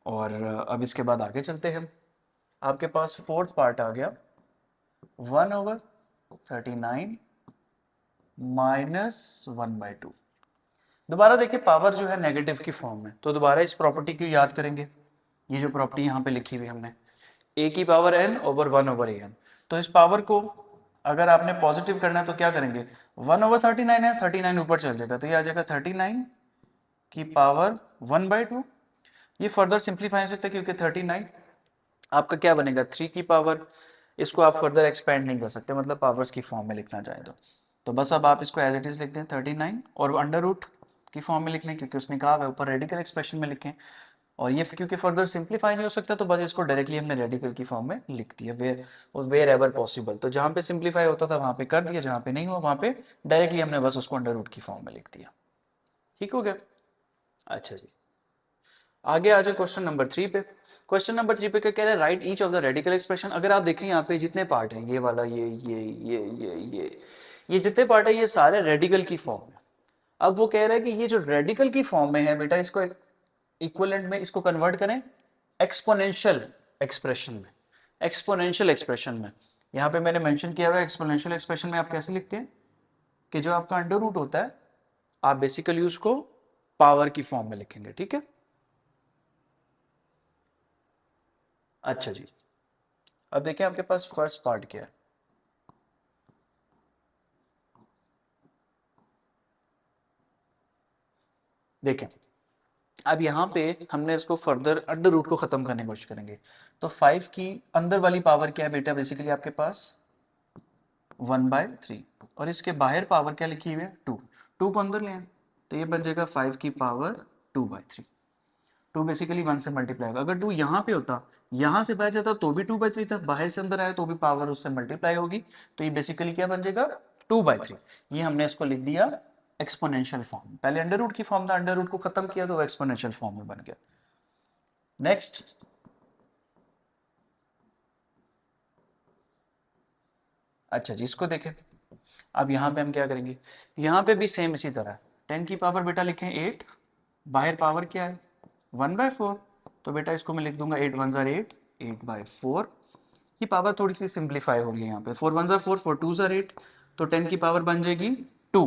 और अब इसके बाद आगे चलते हैं, आपके पास फोर्थ पार्ट आ गया 1/39 -1/2। दोबारा देखिए पावर जो है नेगेटिव की फॉर्म में, तो दोबारा इस प्रॉपर्टी को याद करेंगे। ये जो प्रॉपर्टी यहाँ पे लिखी हुई हमने, a की पावर n ओवर 1/an, तो इस पावर को अगर आपने पॉजिटिव करना है तो क्या करेंगे? 1/39 है, 39 ऊपर चल जाएगा, तो ये आ जाएगा 39 की पावर 1/2। ये फर्दर सिंप्लीफाई हो सकता है क्योंकि 39 आपका क्या बनेगा? 3 की पावर, इसको आप फर्दर एक्सपेंड नहीं कर सकते, मतलब पावर्स की फॉर्म में लिखना चाहें तो बस अब आप इसको एज इट इज लिखते हैं 39, और अंडर रूट की फॉर्म में लिख लें क्योंकि उसने कहा है ऊपर रेडिकल एक्सप्रेशन में लिखें। और ये क्योंकि फर्दर सिंप्लीफाई नहीं हो सकता तो बस इसको डायरेक्टली हमने रेडिकल की फॉर्म में लिख दिया, वेयर एवर पॉसिबल। तो जहाँ पे सिंप्लीफाई होता था वहाँ पे कर दिया, जहाँ पे नहीं हुआ वहाँ पे डायरेक्टली हमने बस उसको अंडर रूट की फॉर्म में लिख दिया। ठीक हो गया। अच्छा जी, आगे आ जाए क्वेश्चन नंबर 3 पे। क्वेश्चन नंबर 3 पे क्या कह रहा है? Write each of the radical expression. अगर आप देखें यहाँ पे जितने पार्ट हैं, ये वाला, ये जितने पार्ट है ये सारे रेडिकल की फॉर्म में। अब वो कह रहा है कि ये जो रेडिकल की फॉर्म में है बेटा, इसको इक्विवेलेंट में इसको कन्वर्ट करें एक्सपोनेंशियल एक्सप्रेशन में। एक्सपोनेंशियल एक्सप्रेशन में यहाँ पे मैंने मेंशन किया हुआ है, एक्सपोनेंशियल एक्सप्रेशन में आप कैसे लिखते हैं कि जो आपका अंडर रूट होता है आप बेसिकली उसको पावर की फॉर्म में लिखेंगे। ठीक है, अच्छा जी, अब देखिए आपके पास फर्स्ट पार्ट क्या है। देखें अब यहाँ पे हमने इसको फर्दर अंडर रूट को खत्म करने की कोशिश करेंगे। तो 5 की अंदर वाली पावर क्या है बेटा, बेसिकली आपके पास 1/3 और इसके बाहर पावर क्या लिखी हुई है 2, 2 को अंदर ले आए तो ये बन जाएगा 5 की पावर 2/3। 2 बेसिकली 1 से मल्टीप्लाई होगा। अगर 2 यहाँ पे होता, यहाँ से बाहर जाता तो भी 2/3 था, बाहर से अंदर आया तो भी पावर उससे मल्टीप्लाई होगी, तो ये बेसिकली क्या बन जाएगा 2/3। ये हमने इसको लिख दिया एक्सपोनेंशियल फॉर्म। पहले अंडर रूट की फॉर्म था, अंडर रूट को खत्म किया तो एक्सपोनेंशियल फॉर्म में बन गया। नेक्स्ट अच्छा जी, इसको देखें। अब यहाँ पे हम क्या करेंगे, यहाँ पे भी सेम इसी तरह 10 की पावर बेटा लिखें 8, बाहर पावर क्या है 1/4, तो बेटा इसको मैं लिख दूंगा 8 1 जार 8, 8/4। ये पावर थोड़ी सी सिंप्लीफाई हो रही है यहाँ पे, 4 1 जार 4, 4 2 जार 8, तो 10 की पावर बन जाएगी 2।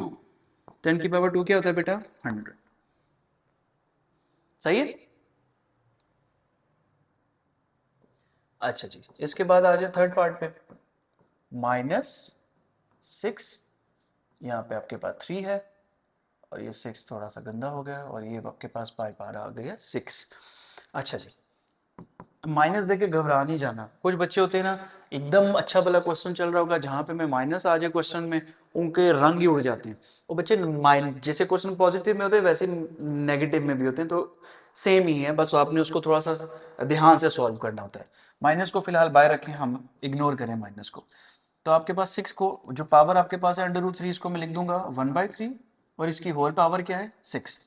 10 की पावर 2 क्या होता है बेटा 100। सही है। अच्छा जी, इसके बाद आ जाए थर्ड पार्ट पे, -6, यहाँ पे आपके पास 3 है और ये 6 थोड़ा सा गंदा हो गया और ये आपके पास बाय पार आ गया 6। अच्छा जी, माइनस देके घबरा नहीं जाना। कुछ बच्चे होते हैं ना, एकदम अच्छा भला क्वेश्चन चल रहा होगा, जहाँ पे मैं माइनस आ जाए क्वेश्चन में उनके रंग ही उड़ जाते हैं। वो बच्चे जैसे क्वेश्चन पॉजिटिव में होते हैं वैसे नेगेटिव में भी होते हैं, तो सेम ही है, बस आपने उसको थोड़ा सा ध्यान से सॉल्व करना होता है। माइनस को फिलहाल बाय रखें, हम इग्नोर करें माइनस को। तो आपके पास 6 को जो पावर आपके पास है √3, इसको मैं लिख दूंगा 1/3 और इसकी होल पावर क्या है 6।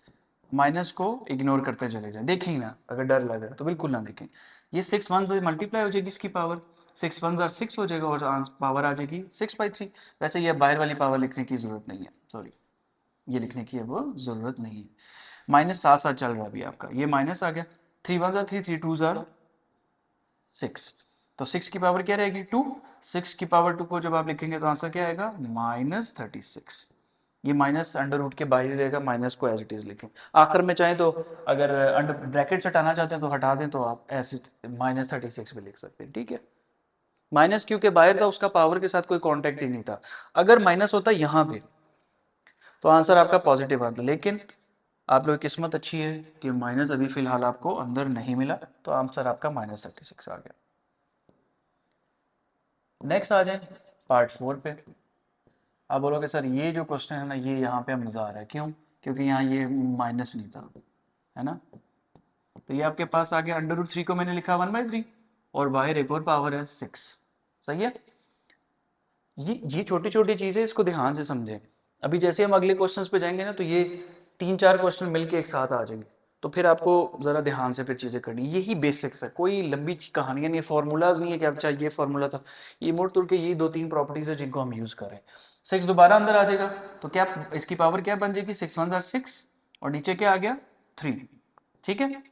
माइनस को इग्नोर करते चले जाए, देखें ना, अगर डर लग रहा है तो बिल्कुल ना देखें। ये 6 1 से मल्टीप्लाई हो जाएगी इसकी पावर, 6 1 जार 6 हो जाएगा और पावर आ जाएगी 6/3। वैसे ये बाहर वाली पावर लिखने की जरूरत नहीं है, सॉरी, ये लिखने की है वो जरूरत नहीं है। माइनस साथ साथ चल रहा है अभी आपका, ये माइनस आ गया, 3 1 जार 3, 3 2 जार 6, तो 6 की पावर क्या रहेगी 2। 6 की पावर 2 को जब आप लिखेंगे तो आंसर क्या आएगा -36। ये माइनस अंडर रूट के बाहर ही रहेगा, माइनस को एज इट इज लिखें। आखिर में चाहें तो अगर अंडर ब्रैकेट हटाना चाहते हैं तो हटा दें, तो आप ऐसे -36 भी लिख सकते हैं, ठीक है। माइनस क्योंकि बाहर था, उसका पावर के साथ कोई कॉन्टेक्ट ही नहीं था। अगर माइनस होता यहाँ पे तो आंसर आपका पॉजिटिव आता, लेकिन आप लोग की किस्मत अच्छी है कि माइनस अभी फिलहाल आपको अंदर नहीं मिला, तो आंसर आपका -36 आ गया। नेक्स्ट आ जाए पार्ट 4 पे। आप बोलोगे सर ये जो क्वेश्चन है ना, ये यहाँ पे मजा आ रहा है, क्यों? क्योंकि यहाँ ये माइनस नहीं था, है ना। तो ये आपके पास आ गया √3 को मैंने लिखा 1/3 और बाहर एक और पावर है 6। सही है। ये छोटी छोटी चीजें, इसको ध्यान से समझें। अभी जैसे हम अगले क्वेश्चंस पे जाएंगे ना, तो ये 3 4 क्वेश्चन मिलके एक साथ आ जाएंगे, तो फिर आपको जरा ध्यान से फिर चीजें करनी। यही बेसिक्स है, कोई लंबी कहानियां नहीं है, फॉर्मूलाज नहीं है कि आप चाहे ये फॉर्मूला था, ये मोड़ तोड़ के यही 2 3 प्रॉपर्टीज है जिनको हम यूज कर रहे हैं। 6 दोबारा अंदर आ जाएगा, तो क्या इसकी पावर क्या बन जाएगी 6 1 जार 6 और नीचे क्या आ गया 3, ठीक है।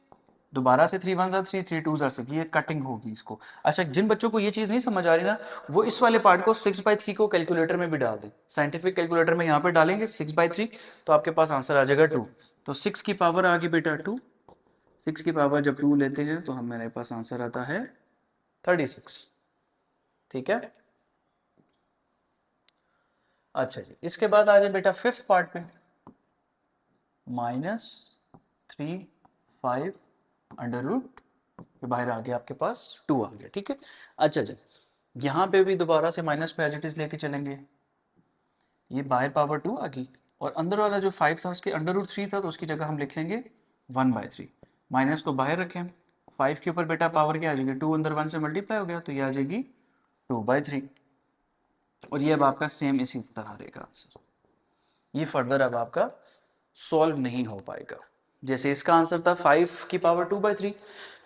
दोबारा से 3 1 जार 3, 3 2 जार 6, ये कटिंग होगी इसको। अच्छा, जिन बच्चों को ये चीज नहीं समझ आ रही ना, वो इस वाले पार्ट को 6/3 को कैलकुलेटर में भी डाल दें, साइंटिफिक कैलकुलेटर में यहाँ पे डालेंगे 6/3, तो आपके पास आंसर आ जाएगा 2। तो 6 की पावर आ गई बेटा 2, 6 की पावर जब 2 लेते हैं तो हमारे पास आंसर आता है 36, ठीक है। अच्छा जी, इसके बाद आ जाए बेटा फिफ्थ पार्ट पे, -3 5 अंडर रूट के बाहर आ गया आपके पास 2 आ गया, ठीक है। अच्छा जी, यहाँ पे भी दोबारा से माइनस पे एज इट इज लेके चलेंगे, ये बाहर पावर 2 आ गई और अंदर वाला जो 5 था उसके √3 था, तो उसकी जगह हम लिख लेंगे 1/3। माइनस को बाहर रखें, 5 के ऊपर बेटा पावर क्या आ जाएगी 2, अंदर 1 से मल्टीप्लाई हो गया तो ये आ जाएगी 2/3 और ये अब आपका सेम इसी तरह रहेगा आंसर। ये फर्दर अब आपका सॉल्व नहीं हो पाएगा। जैसे इसका आंसर था 5 की पावर 2/3,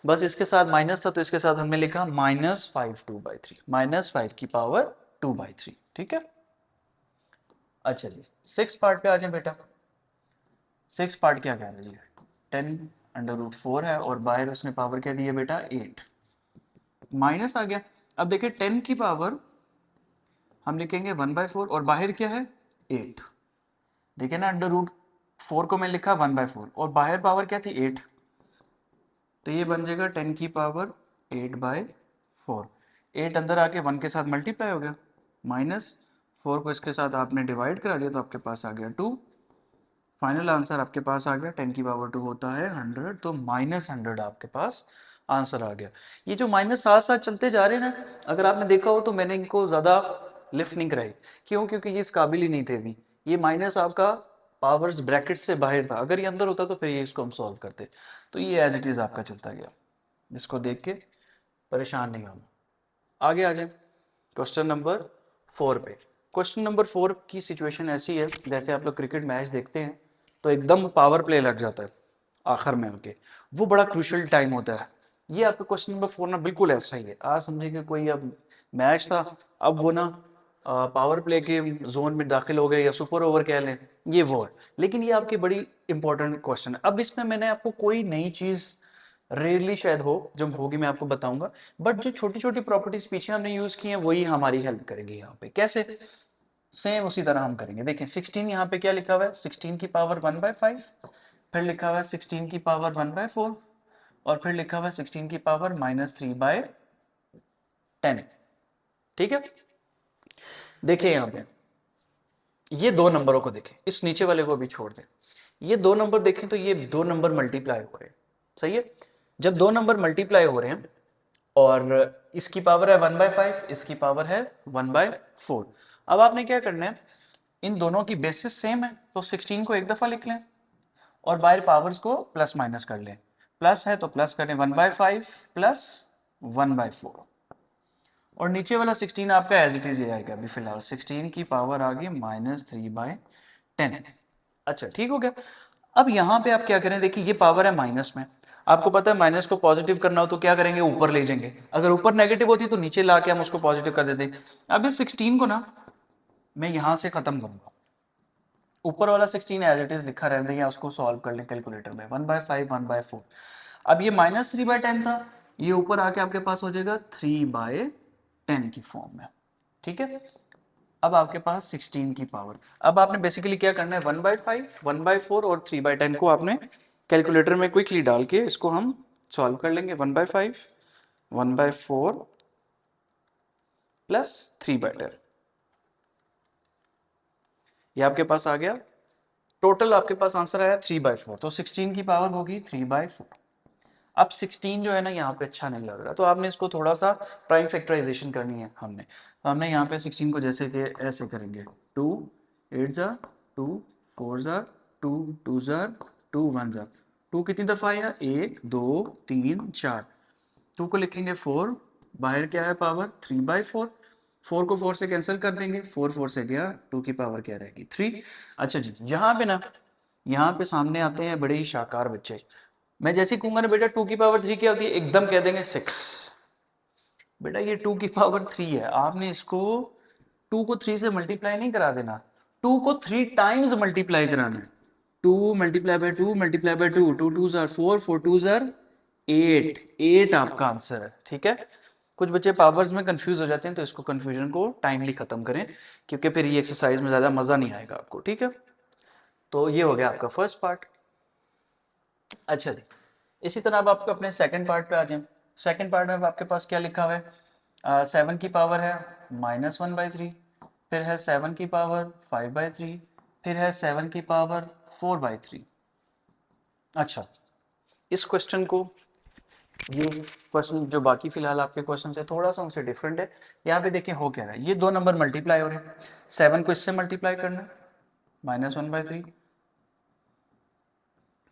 बस इसके साथ माइनस था तो इसके साथ हमने लिखा -5 2/3, -5 की पावर 2/3, ठीक है। अच्छा जी, 6 पार्ट पे आ जाए बेटा। 6 पार्ट क्या कह रहा है जी, 10 अंडर रूट 4 है और बाहर उसने पावर क्या दी है बेटा 8, माइनस आ गया। अब देखिए 10 की पावर हम लिखेंगे 1/4 और बाहर क्या है 8, देखिए ना अंडर रूट 4 को मैं लिखा 1/4 और बाहर पावर क्या थी 8, तो ये बन जाएगा 10 की पावर 8/4। 8 अंदर आके 1 के साथ मल्टीप्लाई हो गया, -4 को इसके साथ आपने डिवाइड करा दिया तो आपके पास आ गया 2, फाइनल आंसर आपके पास आ गया 10⁻² होता है 100, तो -100 आपके पास आंसर आ गया। ये जो माइनस साथ साथ चलते जा रहे हैं ना, अगर आपने देखा हो तो मैंने इनको ज़्यादा लिफ्ट नहीं कराई। क्यों? क्योंकि ये इस काबिल ही नहीं थे अभी। ये माइनस आपका पावर्स ब्रैकेट से बाहर था, अगर ये अंदर होता तो फिर ये इसको हम सॉल्व करते। तो ये एज इट इज़ आपका चलता गया, इसको देख के परेशान नहीं होना। आगे आ जाए क्वेश्चन नंबर 4 पे। क्वेश्चन नंबर 4 की सिचुएशन ऐसी है, जैसे आप लोग क्रिकेट मैच देखते हैं तो एकदम पावर प्ले लग जाता है आखिर में उनके, वो बड़ा क्रूशियल टाइम होता है। ये आपका क्वेश्चन नंबर 4 ना बिल्कुल ऐसा ही है। आज समझे कि कोई अब मैच था, अब वो ना पावर प्ले के जोन में दाखिल हो गए या सुपर ओवर कह लें, ये वो है। लेकिन ये आपकी बड़ी इंपॉर्टेंट क्वेश्चन है। अब इसमें मैंने आपको कोई नई चीज़, रेयरली शायद हो, जब होगी मैं आपको बताऊंगा, बट जो छोटी छोटी प्रॉपर्टीज पीछे हमने यूज की हैं वही हमारी हेल्प करेंगे यहाँ पे। कैसे? सेम उसी तरह हम करेंगे। देखें 16 यहाँ पे क्या लिखा हुआ है, 16 की पावर 1/5, फिर लिखा हुआ है 16 की पावर 1/4, और फिर लिखा हुआ है 16 की पावर -3/10। ठीक है, देखिए यहाँ पे ये दो नंबरों को देखें, इस नीचे वाले को भी छोड़ दें। ये दो नंबर देखें तो ये दो नंबर मल्टीप्लाई हो रहे हैं, सही है। जब दो नंबर मल्टीप्लाई हो रहे हैं और इसकी पावर है 1/5, इसकी पावर है 1/4, अब आपने क्या करना है, इन दोनों की बेसिस सेम है तो 16 को एक दफा लिख लें और बाहर पावर्स को प्लस माइनस कर लें। प्लस है तो प्लस करें 1/5 प्लस 1/4, और नीचे वाला 16 आपका एज इट इज आएगा। अभी फिलहाल 16 की पावर आ गई -3/10। अच्छा ठीक हो गया। अब यहाँ पे आप क्या करें, देखिए ये पावर है माइनस में, आपको पता है माइनस को पॉजिटिव करना हो तो क्या करेंगे, ऊपर ले जाएंगे। अगर ऊपर नेगेटिव होती तो नीचे ला के हम उसको पॉजिटिव कर देते। अब इस 16 को ना मैं यहां से खत्म करूंगा, ऊपर वाला 16 एज इट इज लिखा रहने दें, या उसको सॉल्व कर लें कैलकुलेटर में, 1/5 1/4। अब ये -3/10 था, ये ऊपर आके आपके पास हो जाएगा 3/10 की फॉर्म में। ठीक है, अब आपके पास 16 की पावर, अब आपने बेसिकली क्या करना है, 1/5 1/4 और 3/10 को आपने कैलकुलेटर में क्विकली डाल के इसको हम सॉल्व कर लेंगे। 1/5 1/4 प्लस 3/10, ये आपके पास आ गया। टोटल आपके पास आंसर आया 3/4, तो 16 की पावर होगी 3/4। अब 16 जो है ना यहाँ पे अच्छा नहीं लग रहा, तो आपने इसको थोड़ा सा प्राइम फैक्टराइजेशन करनी है हमने। तो हमने यहाँ पे 16 को जैसे कि ऐसे करेंगे, 2 8 ज़ा 2 4 ज़ा 2 2 ज़ा 2 1 ज़ा 2 कितनी दफ़ा आया, 1 2 3 4, 2 को लिखेंगे 4, बाहर क्या है पावर 3/4, 4 को 4 से कैंसिल कर देंगे, 4 4 से गया, 2 की पावर क्या रहेगी 3। अच्छा जी, यहाँ पे ना, यहाँ पे सामने आते हैं बड़े ही शाकार बच्चे। मैं जैसे ही कहूंगा ना बेटा 2 की पावर 3 क्या होती है, एकदम कह देंगे 6। बेटा ये 2 की पावर 3 है, आपने इसको 2 को 3 से मल्टीप्लाई नहीं करा देना, 2 को 3 टाइम्स मल्टीप्लाई कराना है। 2 multiply by 2 multiply by 2, 2 2 jar 4 4 2 jar 8, 8 आपका आंसर है। ठीक है, कुछ बच्चे पावर्स में कंफ्यूज हो जाते हैं, तो इसको कंफ्यूजन को टाइमली खत्म करें, क्योंकि फिर ये एक्सरसाइज में ज्यादा मजा नहीं आएगा आपको। ठीक है, तो ये हो गया आपका फर्स्ट पार्ट। अच्छा जी, इसी तरह अब आपको अपने सेकंड पार्ट पे आ जाए। सेकंड पार्ट में आपके पास क्या लिखा हुआ है, 7 की पावर है -1/3, फिर है 7 की पावर 5/3, फिर है 7 की पावर 4/3। अच्छा, इस क्वेश्चन को, ये क्वेश्चन जो बाकी फिलहाल आपके क्वेश्चन है थोड़ा सा उनसे डिफरेंट है। यहाँ पे देखिए हो क्या रहा है, ये दो नंबर मल्टीप्लाई हो रहे हैं, 7 को इससे मल्टीप्लाई करना है -1/3,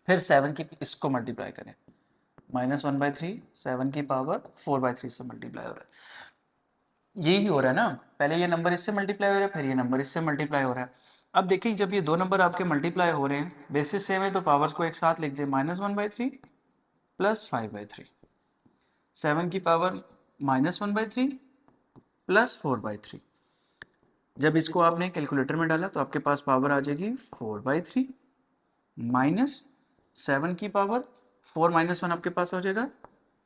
फिर 7 की इसको मल्टीप्लाई करें -1/3, 7 की पावर 4/3 से मल्टीप्लाई हो रहा है। यही हो रहा है ना, पहले ये नंबर इससे मल्टीप्लाई हो रहा है, फिर ये नंबर इससे मल्टीप्लाई हो रहा है। अब देखिए जब ये दो नंबर आपके मल्टीप्लाई हो रहे हैं, बेसिस सेम है, तो पावर्स को एक साथ लिख दे, -1/3 प्लस 5/3, 7 की पावर -1/3 प्लस 4/3। जब इसको आपने कैलकुलेटर में डाला तो आपके पास पावर आ जाएगी 4/3 माइनस 7 की पावर 4 -1 आपके पास हो जाएगा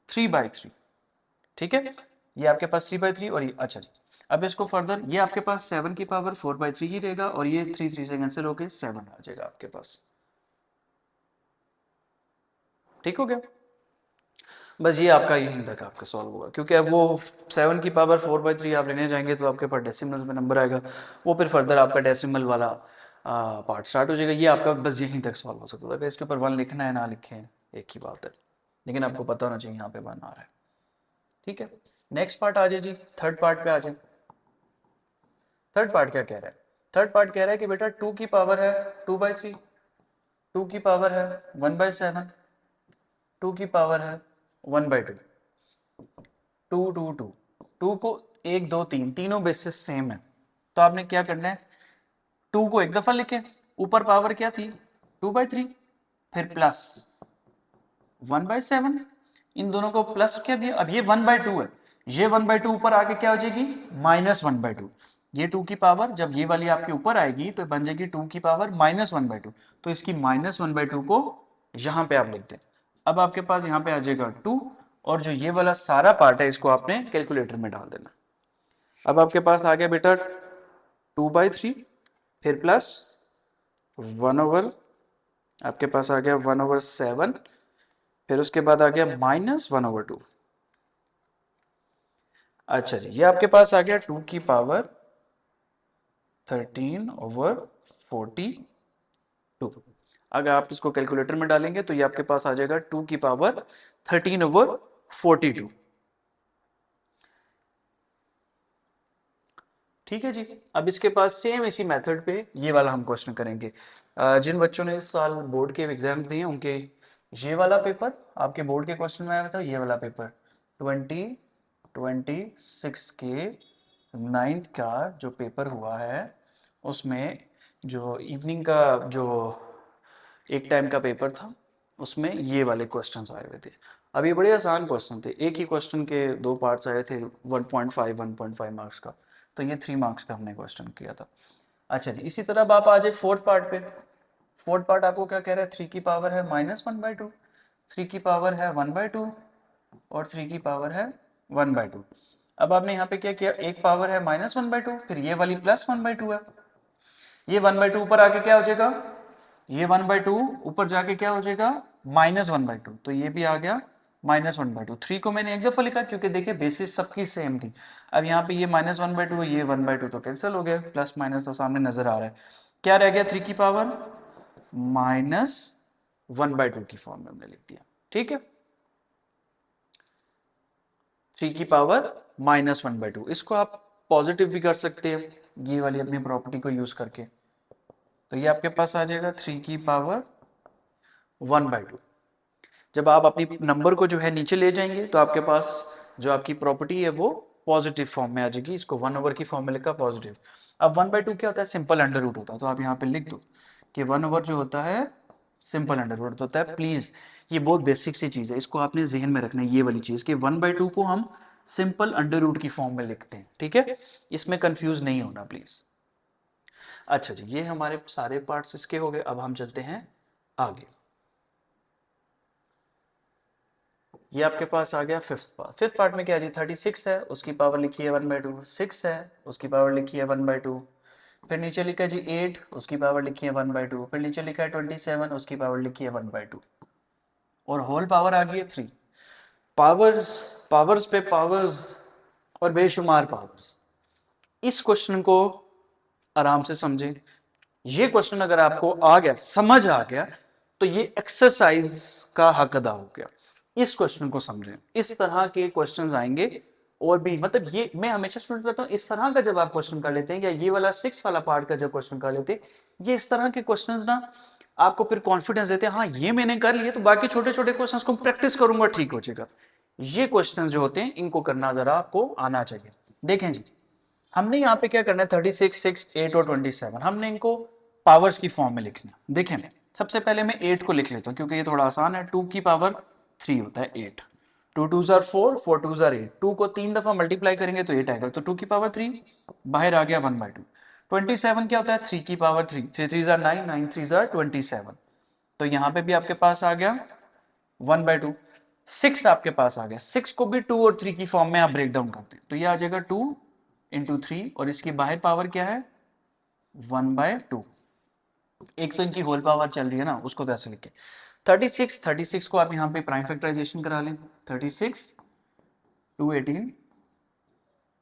3/3। ठीक है, ये आपके पास 3/3 और ये, अच्छा जी, अब इसको फर्दर, ये आपके पास 7 की पावर 4/3 ही रहेगा, और ये 3 3 से कैंसिल होकर 7 आ जाएगा आपके पास। ठीक हो गया, बस ये आपका यहीं तक आपका सॉल्व होगा, क्योंकि अब वो 7 की पावर 4/3 आप लेने जाएंगे तो आपके पास डेसिमल्स में नंबर आएगा, वो फिर फर्दर आपका डेसिमल वाला पार्ट स्टार्ट हो जाएगा। ये आपका बस यहीं तक सॉल्व हो सकता था। इसके ऊपर 1 लिखना है ना लिखे एक ही बात है, लेकिन आपको पता होना चाहिए यहाँ पे 1 आ रहा है। ठीक है, नेक्स्ट पार्ट आ जाए जी, थर्ड पार्ट पे आ जाए। थर्ड पार्ट क्या कह रहा है? थर्ड पार्ट कह रहा है कि बेटा 2 की पावर है 2/3, 2 की पावर है 1/7, 2 की पावर है 1/2, 2 2 2, 2 को 1 2 3 तीनों बेसिस सेम है, तो आपने क्या करना है, 2 को एक दफा लिखे, ऊपर पावर क्या थी 2/3, फिर प्लस 1/7, इन दोनों को प्लस क्या दिया, अब ये 1/2 है, ये 1/2 ऊपर आके क्या हो जाएगी -1/2, ये 2 की पावर जब ये वाली आपके ऊपर आएगी तो बन जाएगी 2 की पावर -1/2, तो इसकी -1/2 को यहां पे आप लिख दें। अब आपके पास यहां पे आ जाएगा 2, और जो ये वाला सारा पार्ट है इसको आपने कैलकुलेटर में डाल देना। अब आपके पास आ गया बेटा 2/3, फिर प्लस 1/, आपके पास आ गया 1/7, फिर उसके बाद आ गया -1/2। अच्छा जी, ये आपके पास आ गया 2 की पावर 13/42। अगर आप इसको कैलकुलेटर में डालेंगे तो ये आपके पास आ जाएगा 2 की पावर 13/42। ठीक है जी, अब इसके पास सेम इसी मेथड पे ये वाला हम क्वेश्चन करेंगे। जिन बच्चों ने इस साल बोर्ड के एग्जाम दिए उनके ये वाला पेपर आपके बोर्ड के क्वेश्चन में आया था, ये वाला पेपर 2026 के 9th का जो पेपर हुआ है उसमें जो इवनिंग का जो एक टाइम का पेपर था उसमें ये वाले क्वेश्चंस आए हुए थे। अब ये बड़े आसान क्वेश्चन थे, एक ही क्वेश्चन के 2 पार्ट्स आए थे, 1.5 मार्क्स का, तो ये 3 मार्क्स का हमने क्वेश्चन किया था। अच्छा जी, इसी तरह अब आप आ जाए फोर्थ पार्ट पे। फोर्थ पार्ट आपको क्या कह रहा है, 3 की पावर है -1/2, 3 की पावर है 1/2, और 3 की पावर है 1/2। अब आपने यहाँ पे क्या किया, एक पावर है -1/2, फिर ये वाली +1/2 है, ये 1/2 ऊपर आके क्या हो जाएगा, ये 1/2 ऊपर जाके क्या हो जाएगा -1/2, तो ये भी आ गया -1/2। 3 को मैंने एक दफा लिखा क्योंकि देखिए बेसिस सबकी सेम थी। अब यहाँ पे ये -1/2 ये 1/2 तो कैंसिल हो गया, प्लस माइनस तो सामने नजर आ रहा है, क्या रह गया 3 की पावर -1/2 की फॉर्म में हमने लिख दिया। ठीक है, 3 की पावर -1/2, इसको आप पॉजिटिव भी कर सकते हैं ये वाली अपनी प्रॉपर्टी को यूज करके, तो ये आपके पास आ जाएगा 3 की पावर 1/2। जब आप अपनी नंबर को जो है नीचे ले जाएंगे तो आपके पास जो आपकी प्रॉपर्टी है वो पॉजिटिव फॉर्म में आ जाएगी, इसको 1/, की फॉर्म में लिखा पॉजिटिव। अब 1/2 क्या होता है, सिंपल अंडर रूट होता है, तो आप यहाँ पे लिख दो कि 1/, जो होता है सिंपल अंडर रूट होता है। प्लीज ये बहुत बेसिक सी चीज है, इसको आपने जहन में रखना है, ये वाली चीज कि 1/2 को हम सिंपल अंडर रूट की फॉर्म में लिखते हैं। ठीक है, इसमें कंफ्यूज नहीं होना प्लीज। अच्छा जी, ये हमारे सारे पार्ट्स इसके हो गए, अब हम चलते हैं आगे। ये आपके पास आ गया फिफ्थ पार्ट। फिफ्थ पार्ट में क्या जी, 36 है, उसकी पावर लिखी है 1/2, 6 है उसकी पावर लिखी है 1/2, फिर नीचे लिखा है जी 8, उसकी पावर लिखी है 1/2, फिर नीचे लिखा है 27, उसकी पावर लिखी है 1/2, और होल पावर आ गई है 3। पावर्स पावर्स पे पावर्स और बेशुमार पावर्स, इस क्वेश्चन को आराम से समझें। ये क्वेश्चन अगर आपको आ गया, समझ आ गया, तो ये एक्सरसाइज का हक अदा हो गया। इस क्वेश्चन को समझें, इस तरह के क्वेश्चंस आएंगे और भी, मतलब ये मैं हमेशा स्टूडेंट कहता हूँ, इस तरह का जब आप क्वेश्चन कर लेते हैं या ये वाला 6 वाला पार्ट का जब क्वेश्चन कर लेते हैं, ये इस तरह के क्वेश्चंस ना आपको फिर कॉन्फिडेंस देते हैं, हाँ ये मैंने कर लिए तो बाकी छोटे छोटे क्वेश्चंस को प्रैक्टिस करूंगा ठीक हो जाएगा। ये क्वेश्चन जो होते हैं इनको करना जरा आपको आना चाहिए। देखें जी, हमने यहाँ पे क्या करना है, 36, 6, 8 और 27 हमने इनको पावर्स की फॉर्म में लिखना है। देखें, सबसे पहले मैं 8 को लिख लेता हूँ क्योंकि ये थोड़ा आसान है। 2 की पावर 3 होता है 8, 2 2s are 4, 4 2s are 8, 2 को 3 दफा मल्टीप्लाई करेंगे तो 8 आएगा, तो 2 की पावर 3 बाहर आ गया 1/2। 27 क्या होता है, 3 की power 3, 3 3s are 9, 9 3s are 27, तो यहाँ पे भी आपके पास आ गया 1/2। 6 आपके पास आ गया, 6 को भी 2 और 3 की फॉर्म में आप ब्रेक डाउन करते हैं तो ये आ जाएगा 2 इंटू 3, और इसकी बाहर पावर क्या है 1/2। एक तो इनकी होल पावर चल रही है ना, उसको तो ऐसे लिखे 36 को आप यहाँ पे प्राइम फैक्टराइजेशन करा लें, 36 2 18,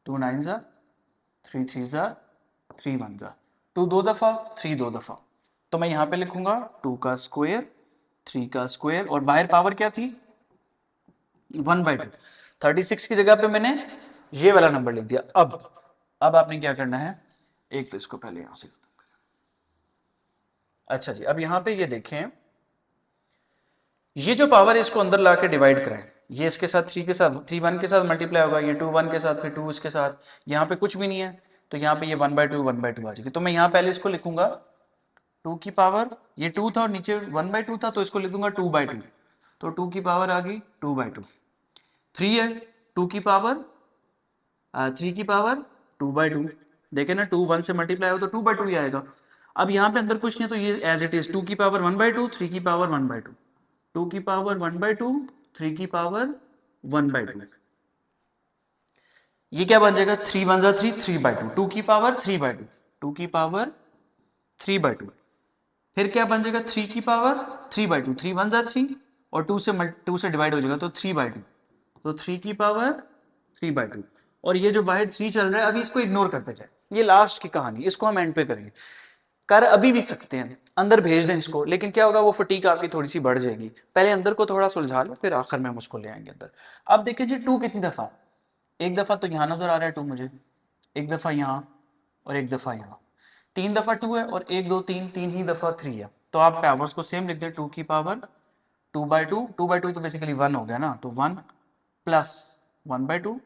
2 9 3 3 3 1, 2 दो दफा, 3 दो दफा, तो मैं यहाँ पे लिखूंगा 2 का स्क्वायर, 3 का स्क्वायर, और बाहर पावर क्या थी 1/2। 36 की जगह पे मैंने ये वाला नंबर लिख दिया। अब आपने क्या करना है, एक तो इसको पहले यहां से, अच्छा जी, अब यहां पे ये देखें, ये जो पावर है इसको अंदर ला के डिवाइड कराएं, ये इसके साथ 3 के साथ 3 1 के साथ मल्टीप्लाई होगा, ये 2 1 के साथ, फिर 2 इसके साथ, यहाँ पे कुछ भी नहीं है तो यहाँ पे ये 1/2 आ जाएगी। तो मैं यहाँ पहले इसको लिखूंगा 2 की पावर, ये 2 था और नीचे 1/2 था, तो इसको लिख दूंगा 2/2, तो 2 की पावर आ गई 2/2। 3 है, 2 की पावर 3 की पावर 2/2, देखे ना 2 1 से मल्टीप्लाई हो तो 2/2 ही आएगा। अब यहाँ पे अंदर कुछ नहीं, तो ये एज इट इज 2 की पावर 1/2, 3 की पावर 1/2, 2 की पावर 1/2, 3 की पावर 1/2, ये क्या बन जाएगा 3 1 जा 3, 3/2, 2 की पावर 3/2, 2 की पावर 3/2, फिर क्या बन जाएगा 3 की पावर 3/2, 3 1 जा 3, और 2 से डिवाइड हो जाएगा तो 3/2, तो 3 की पावर 3/2, और ये जो बाहर 3 चल रहा है अभी इसको इग्नोर करते जाए, ये लास्ट की कहानी, इसको हम एंड पे करेंगे। कर अभी भी सकते हैं, अंदर भेज दें इसको, लेकिन क्या होगा वो फटीक आपकी थोड़ी सी बढ़ जाएगी, पहले अंदर को थोड़ा सुलझा लो, फिर आखिर में हम उसको ले आएंगे अंदर। अब देखिए जी 2 कितनी दफा, एक दफा तो यहां नजर आ रहा है 2 मुझे, एक दफा यहाँ, और एक दफा यहाँ, 3 दफा 2 है, और 1 2 3, 3 ही दफा 3 है, तो आप पावर्स को सेम लिख दें, 2 की पावर 2/2, 2/2 तो बेसिकली 1 हो गया ना, तो 1 प्लस 1/2,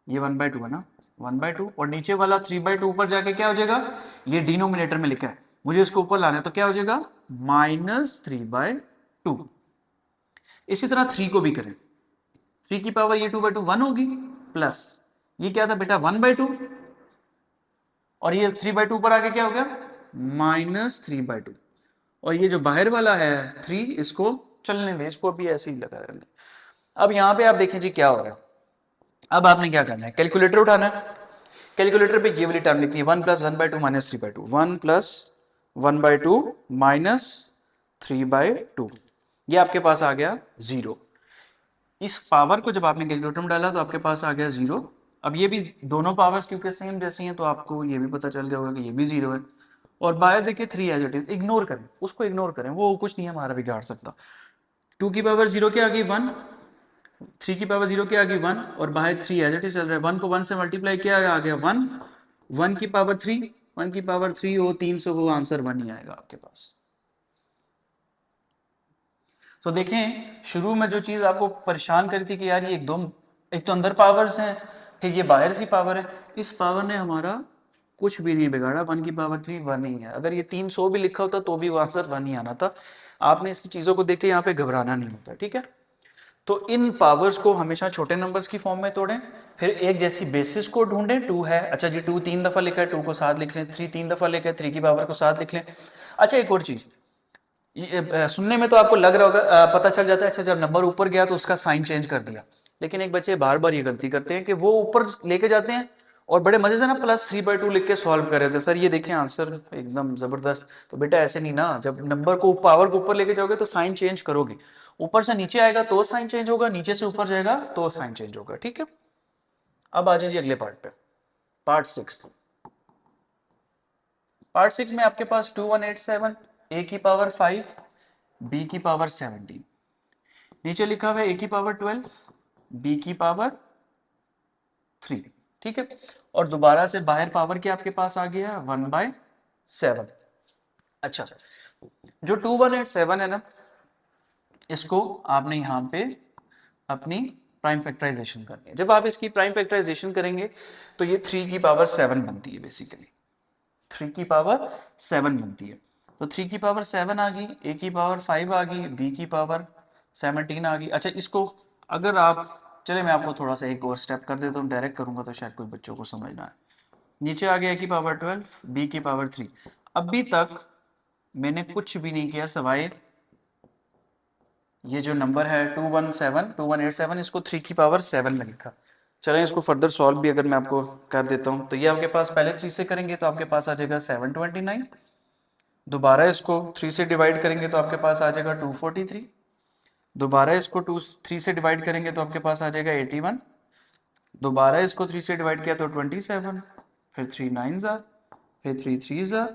ये 1/2 है ना, 1/2, और नीचे वाला 3/2 ऊपर जाके क्या हो जाएगा, ये डिनोमिनेटर में लिखा है, मुझे इसको ऊपर लाना है, तो क्या हो जाएगा -3/2। इसी तरह 3 को भी करें, 3 की पावर ये 2/2 1 होगी, प्लस ये क्या था बेटा 1/2, और ये 3/2 ऊपर आके क्या हो गया -3/2, और ये जो बाहर वाला है 3, इसको चलने दें, इसको भी ऐसे ही लगा रहने दें। अब यहां पे आप देखें जी क्या हो रहा है, अब आपने क्या करना है, कैलकुलेटर उठाना है, कैलकुलेटर पे ये वाली टर्म लिखनी है 1 + 1/2 - 3/2, 1 + 1/2 - 3/2, ये आपके पास आ गया 0। इस पावर को जब आपने कैलकुलेटर में डाला तो आपके पास आ गया 0। अब ये भी दोनों पावर्स क्योंकि सेम जैसी हैं तो आपको ये भी पता चल गया होगा कि ये भी 0 है, और बाहर देखिए 3 एज इट इज, इग्नोर करें उसको, इग्नोर करें, वो कुछ नहीं हमारा बिगाड़ सकता। 2 की पावर 0 क्या आ गई 1, 3 की पावर 0 क्या आ गई 1, और बाहर 3 एज इट इज चल रहा है, 1 को 1 से मल्टीप्लाई किया आ गया 1, 1 की पावर 3, 1 की पावर 3 हो 300 हो, आंसर 1 ही आएगा आपके पास। तो देखें शुरू में जो चीज आपको परेशान करी थी कि यार ये एक तो अंदर पावर्स हैं, ठीक ये बाहर सी पावर है, इस पावर ने हमारा कुछ भी नहीं बिगाड़ा, 1 की पावर 3 1 ही है, अगर ये 300 भी लिखा होता तो भी वो आंसर 1 ही आना था। आपने इसकी चीजों को देख के यहाँ पे घबराना नहीं होता, ठीक है। तो इन पावर्स को हमेशा छोटे नंबर्स की फॉर्म में तोड़ें, फिर एक जैसी बेसिस को ढूंढें, 2 है, अच्छा जी 2 3 दफा लिखा है, 2 को साथ लिख लें, 3 3 दफा लिखा है, 3 की पावर को साथ लिख लें। अच्छा एक और चीज, सुनने में तो आपको लग रहा होगा, पता चल जाता है अच्छा जब नंबर ऊपर गया तो उसका साइन चेंज कर दिया, लेकिन एक बच्चे बार बार ये गलती करते हैं कि वो ऊपर लेके जाते हैं और बड़े मजे से ना +3/2 लिख के सॉल्व कर रहे थे, सर ये देखें आंसर एकदम जबरदस्त, तो बेटा ऐसे नहीं ना, जब नंबर को पावर को ऊपर लेके जाओगे तो साइन चेंज करोगे, ऊपर से नीचे आएगा तो साइन चेंज होगा, नीचे से ऊपर जाएगा तो साइन चेंज होगा, ठीक है। अब आ जाइए अगले पार्ट पे, पार्ट 6। पार्ट 6 में आपके पास 2187, a की पावर 5, b की पावर 17, नीचे लिखा हुआ है a की पावर 12, b की पावर 3, ठीक है, और दोबारा से बाहर पावर क्या आपके पास आ गया 1/7। अच्छा जो 2187 है ना, इसको आपने यहां पे अपनी प्राइम फैक्टराइजेशन करनी है, जब आप इसकी प्राइम फैक्टराइजेशन करेंगे तो ये 3 की पावर 7 बनती है, बेसिकली 3 की पावर 7 बनती है, तो 3 की पावर 7 आ गई, a की पावर 5 आ गई, b की पावर 17 आ गई। अच्छा इसको अगर आप, चले मैं आपको थोड़ा सा एक और स्टेप कर देता हूँ, डायरेक्ट करूंगा तो शायद कोई बच्चों को समझना है, नीचे आ गया a की पावर 12, b की पावर 3, अभी तक मैंने कुछ भी नहीं किया सवाए ये जो नंबर है 2187, इसको 3 की पावर 7 में लिखा। चलें इसको फर्दर सॉल्व भी अगर मैं आपको कर देता हूँ, तो ये आपके पास पहले 3 से करेंगे तो आपके पास आ जाएगा 729, दोबारा इसको 3 से डिवाइड करेंगे तो आपके पास आ जाएगा 243, दोबारा इसको 3 से डिवाइड करेंगे तो आपके पास आ जाएगा 81, दोबारा इसको 3 से डिवाइड किया तो 27, फिर 3 9 ज़ा फिर 3 3 ज़ा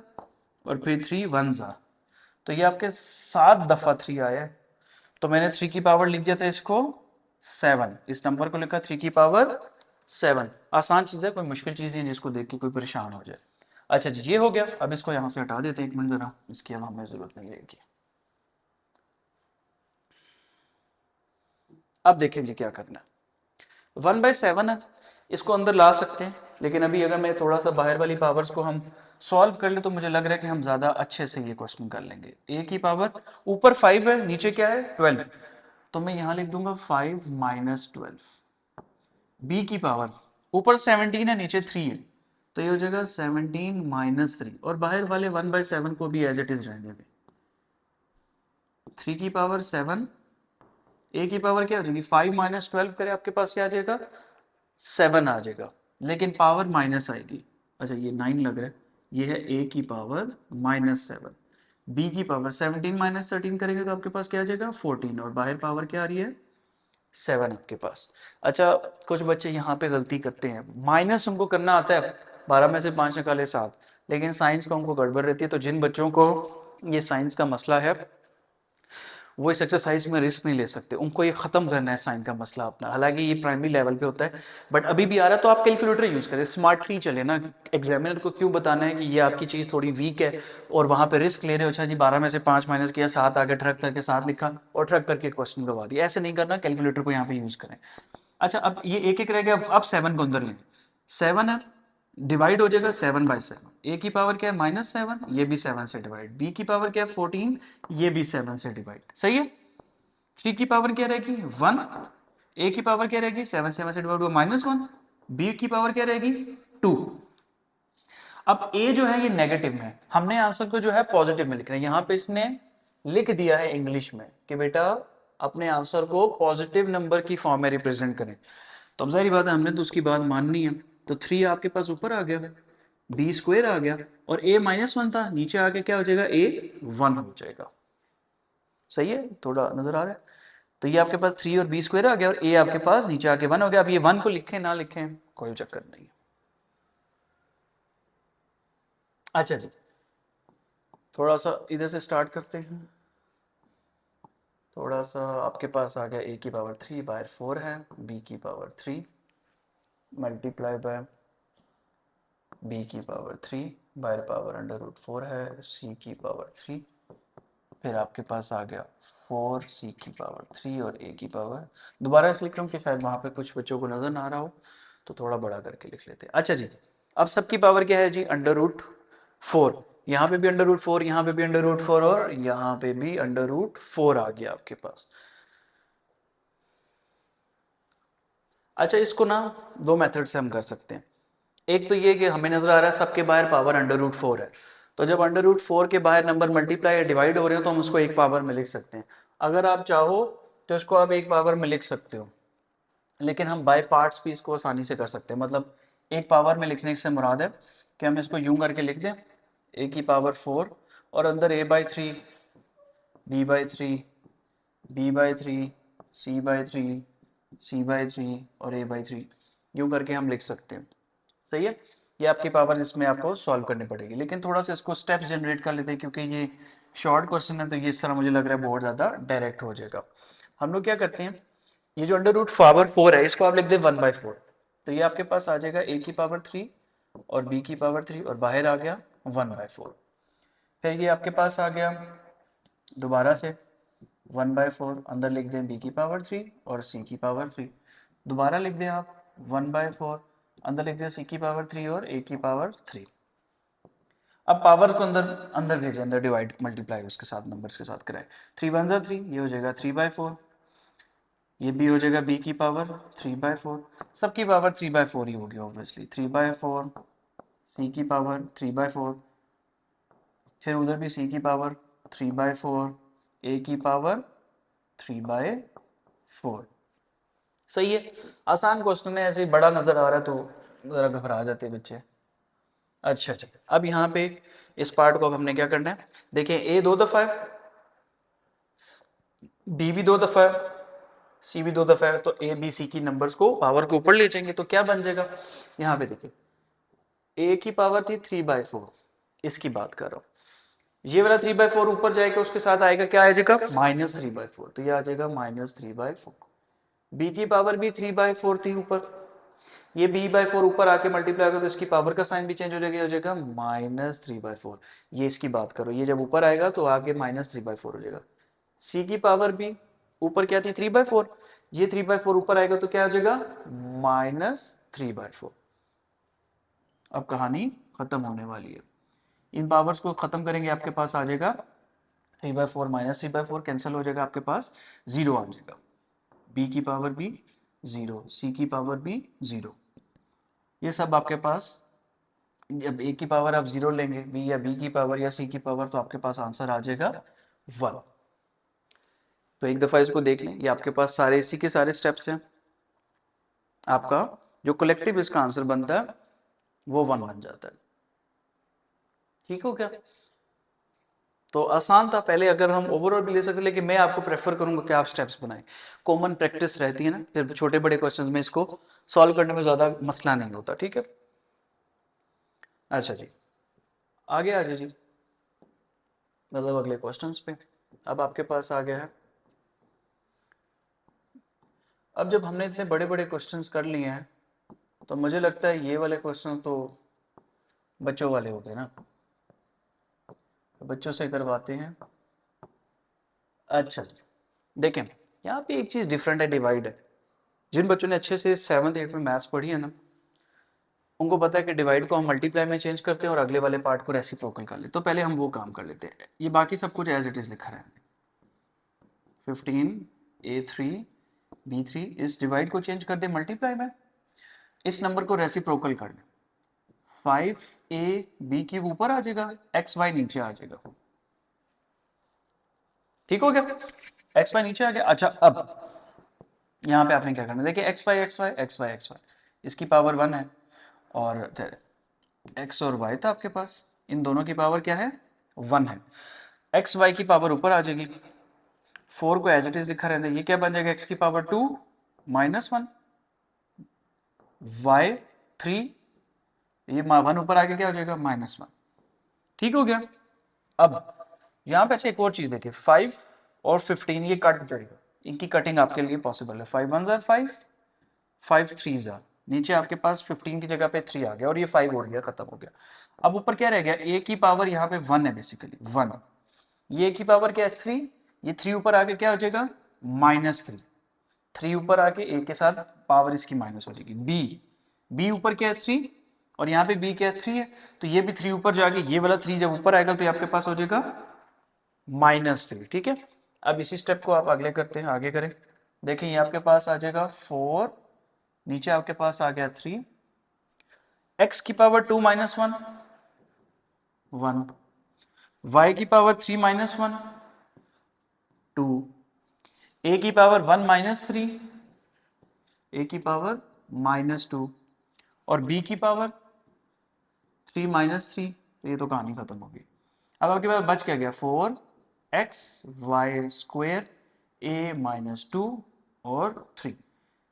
और फिर 3 1 ज़ा, तो ये आपके 7 दफ़ा 3 आया है। तो मैंने 3 की पावर लिख दिया था इसको 7, इस नंबर को लिखा 3 की पावर 7। आसान चीज़ है, कोई मुश्किल चीज़ नहीं है जिसको देख के कोई परेशान हो जाए। अच्छा जी, ये हो गया। अब इसको यहाँ से हटा देते हैं, एक मिनट ज़रा, इसकी अब हमें ज़रूरत नहीं रहेगी। अब देखें जी क्या करना है। 1/7 है, इसको अंदर ला सकते हैं, लेकिन अभी अगर मैं थोड़ा सा बाहर वाली पावर्स को हम सॉल्व कर ले तो मुझे लग रहा है कि हम ज़्यादा अच्छे से ये क्वेश्चन कर लेंगे। ए की पावर ऊपर 5 है, नीचे क्या है 12, तो मैं यहाँ लिख दूंगा 5 माइनस 12। बी की पावर ऊपर 17 है, नीचे 3 है, तो ये हो जाएगा 17 माइनस 3, और बाहर वाले 1/7 को भी एज इट इज रहने दें। 3 की पावर 7, ए की पावर क्या हो जाएगी 5 माइनस 12 करें, आपके पास क्या आ जाएगा 7 आ जाएगा, लेकिन पावर माइनस आएगी। अच्छा ये 9 लग रहा है, ये है ए की पावर -7। बी की पावर 17 माइनस 13 करेंगे तो आपके पास क्या आ जाएगा 14, और बाहर पावर क्या आ रही है 7 आपके पास। अच्छा कुछ बच्चे यहाँ पे गलती करते हैं, माइनस उनको करना आता है, 12 में से 5 निकाले 7, लेकिन साइंस का उनको गड़बड़ रहती है। तो जिन बच्चों को ये साइंस का मसला है वो इस एक्सरसाइज में रिस्क नहीं ले सकते, उनको ये खत्म करना है साइन का मसला अपना। हालांकि ये प्राइमरी लेवल पे होता है, बट अभी भी आ रहा है तो आप कैलकुलेटर यूज करें, स्मार्टली चले ना। एग्जामिनर को क्यों बताना है कि ये आपकी चीज थोड़ी वीक है और वहां पे रिस्क ले रहे हो। अच्छा जी 12 में से 5 माइनस किया, 7 आगे ट्रक करके 7 लिखा और ट्रक करके क्वेश्चन करवा दिया, ऐसे नहीं करना, कैलकुलेटर को यहाँ पे यूज करें। अच्छा अब ये एक एक रह गया, अब 7 को अंदर लें, 7 है, डिवाइड हो जाएगा 7/7। ए की पावर क्या है -7, ये भी 7 से डिवाइड। बी की पावर क्या है 14, ये भी 7 से डिवाइड। सही है। 3 की पावर क्या रहेगी 1, ए की पावर क्या रहेगी 7 से डिवाइड हुआ -1, बी की पावर क्या रहेगी 2। अब ए जो है ये नेगेटिव में है, हमने आंसर को जो है पॉजिटिव में लिखना है। यहां पे इसने लिख दिया है इंग्लिश में कि बेटा अपने आंसर को पॉजिटिव नंबर की फॉर्म में रिप्रेजेंट करें। तो अब जाहिर बात है हमने तो उसकी बात माननी है, तो 3 आपके पास ऊपर आ गया, बी स्क्वायर आ गया, और ए -1 था, नीचे आके क्या हो जाएगा ए 1 हो जाएगा। सही है, थोड़ा नजर आ रहा है। तो ये आपके पास 3 और बी स्क्वायर आ गया, और ए आपके पास नीचे आके 1 हो गया। अब ये 1 को लिखें ना लिखें कोई चक्कर नहीं है। अच्छा जी, थोड़ा सा इधर से स्टार्ट करते हैं। थोड़ा सा आपके पास आ गया ए की पावर 3/4 है, बी की पावर 3 मल्टीप्लाई बाय बी की पावर 3 बाय पावर √4 है, सी की पावर 3, फिर आपके पास आ गया 4 सी की पावर 3 और ए की पावर, दोबारा इसलिए लिख रहा हूँ कि शायद वहाँ पे कुछ बच्चों को नज़र ना आ रहा हो, तो थोड़ा बड़ा करके लिख लेते हैं। अच्छा जी, अब सबकी पावर क्या है जी √4, यहाँ पे भी √4, यहाँ पे भी √4 और यहाँ पे भी √4 आ गया आपके पास। अच्छा इसको ना दो मेथड से हम कर सकते हैं। एक तो ये कि हमें नजर आ रहा है सबके बाहर पावर √4 है, तो जब √4 के बाहर नंबर मल्टीप्लाई या डिवाइड हो रहे हो तो हम उसको एक पावर में लिख सकते हैं। अगर आप चाहो तो इसको आप एक पावर में लिख सकते हो, लेकिन हम बाय पार्ट्स भी इसको आसानी से कर सकते हैं। मतलब एक पावर में लिखने से मुराद है कि हम इसको यूं करके लिख दें ए की पावर 4 और अंदर a/3, b/3, b/3, c/3, c/3 और a/3 यूं करके हम लिख सकते हैं। सही है, ये आपकी पावर जिसमें आपको सॉल्व करनी पड़ेगी, लेकिन थोड़ा सा इसको स्टेप्स जनरेट कर लेते हैं क्योंकि ये शॉर्ट क्वेश्चन है, तो ये इस तरह मुझे लग रहा है बहुत ज़्यादा डायरेक्ट हो जाएगा। हम लोग क्या करते हैं, ये जो √4 है इसको आप लिख दें 1/4, तो ये आपके पास आ जाएगा a की पावर 3 और b की पावर 3 और बाहर आ गया 1/4। फिर ये आपके पास आ गया दोबारा से 1/4, अंदर लिख दें b की पावर 3 और c की पावर 3, दोबारा लिख दें आप 1/4, अंदर लिख दें c की पावर 3 और a की पावर 3। अब पावर को अंदर अंदर भेजें, अंदर डिवाइड मल्टीप्लाई उसके साथ नंबर्स के साथ कराएं, 3 1 जा 3, ये हो जाएगा 3/4, ये भी हो जाएगा b की पावर 3/4, सबकी पावर 3/4 ही होगी ऑब्वियसली, 3/4, c की पावर 3/4, फिर उधर भी c की पावर 3/4, a की पावर 3/4। सही है, आसान क्वेश्चन है, ऐसे ही बड़ा नजर आ रहा है तो जरा घबरा जाते हैं बच्चे। अच्छा अच्छा, अब यहाँ पे इस पार्ट को अब हमने क्या करना है, देखिए ए 2 दफा है, बी भी 2 दफा है, सी भी 2 दफा है, तो ए बी सी की नंबर्स को पावर के ऊपर ले जाएंगे तो क्या बन जाएगा, यहाँ पे देखिए ए की पावर थी 3/4, इसकी बात कर रहा हूं। ये वाला 3/4 ऊपर जाएगा, उसके साथ आएगा क्या आ जाएगा -3/4, तो ये आ जाएगा -3/4। बी की पावर भी 3/4 थी ऊपर, ये b/4 ऊपर आके मल्टीप्लाई होगा तो इसकी पावर का साइन भी चेंज हो जाएगा, -3/4। ये इसकी बात करो, ये जब ऊपर आएगा तो आगे -3/4 हो जाएगा। सी की पावर भी ऊपर क्या थी 3/4, ये 3/4 ऊपर आएगा तो क्या हो जाएगा -3/4। अब कहानी खत्म होने वाली है, इन पावर्स को खत्म करेंगे, आपके पास आ जाएगा 3/4 -3/4 कैंसिल हो जाएगा, आपके पास 0 आ जाएगा। बी की पावर भी 0, सी की पावर भी 0, ये सब आपके पास, जब ए की पावर आप 0 लेंगे, बी या बी की पावर या सी की पावर, तो आपके पास आंसर आ जाएगा 1। तो एक दफा इसको देख लें, ये आपके पास सारे इसी के सारे स्टेप्स हैं, आपका जो कलेक्टिव इसका आंसर बनता है वो 1 बन जाता है। ठीक हो क्या? तो आसान था पहले, अगर हम ओवरऑल भी ले सकते, लेकिन मैं आपको प्रेफर करूंगा कि आप स्टेप्स बनाएं, कॉमन प्रैक्टिस रहती है ना, फिर छोटे बड़े क्वेश्चंस में इसको सॉल्व करने में ज्यादा मसला नहीं होता। ठीक है, अच्छा जी, आगे आ जाइए, मतलब अगले क्वेश्चंस पे। अब आपके पास आ गया है, अब जब हमने इतने बड़े बड़े क्वेश्चंस कर लिए हैं तो मुझे लगता है ये वाले क्वेश्चन तो बच्चों वाले हो गए ना, तो बच्चों से करवाते हैं। अच्छा देखें, यहाँ पे एक चीज़ डिफरेंट है, डिवाइड है। जिन बच्चों ने अच्छे से 7th 8th में मैथ्स पढ़ी है ना, उनको पता है कि डिवाइड को हम मल्टीप्लाई में चेंज करते हैं और अगले वाले पार्ट को रेसिप्रोकल कर लेते। तो पहले हम वो काम कर लेते हैं, ये बाकी सब कुछ एज इट इज लिखा है। 15a3b3, इस डिवाइड को चेंज कर दे मल्टीप्लाई में, इस नंबर को रेसिप्रोकल कर ले, 5ab ऊपर आ जाएगा, xy नीचे आ जाएगा। ठीक हो गया, xy नीचे आ गया। अच्छा अब यहाँ पे आपने क्या करना है, देखिए xy इसकी पावर 1 है, और x और y था आपके पास, इन दोनों की पावर क्या है 1 है। एक्स वाई की पावर ऊपर आ जाएगी, 4 को एज इट इज लिखा रहता है, ये क्या बन जाएगा x की पावर 2 -1, y 3, ये 1 ऊपर आके क्या हो जाएगा -1। ठीक हो गया। अब यहाँ पे अच्छा एक और चीज देखिए, 5 और 15 ये कट जाएगा, इनकी कटिंग आपके लिए पॉसिबल है। 5 1 ज़ा 5, 5 3 ज़ा, नीचे आपके पास 15 की जगह पे 3 आ गया और ये 5 उड़ गया, खत्म हो गया। अब ऊपर क्या रह गया, a की पावर यहाँ पे 1 है, बेसिकली 1, ये की पावर क्या है 3, ये 3 ऊपर आके क्या हो जाएगा -3, 3 ऊपर आके a के साथ पावर इसकी माइनस हो जाएगी। b ऊपर क्या है 3, और यहाँ पे b क्या है 3 है, तो ये भी 3 ऊपर जाके, ये वाला 3 जब ऊपर आएगा तो ये आपके पास हो जाएगा -3। ठीक है, अब इसी स्टेप को आप अगले करते हैं, आगे करें। देखिए ये आपके पास आ जाएगा 4, नीचे आपके पास आ गया 3, x की पावर 2 -1 1, y की पावर 3 -1 2, a की पावर 1 -3, a की पावर -2, और b की पावर 3 -3, तो ये तो कहानी खत्म होगी। अब आपके पास बच क्या गया 4x(y)² a -2 और 3,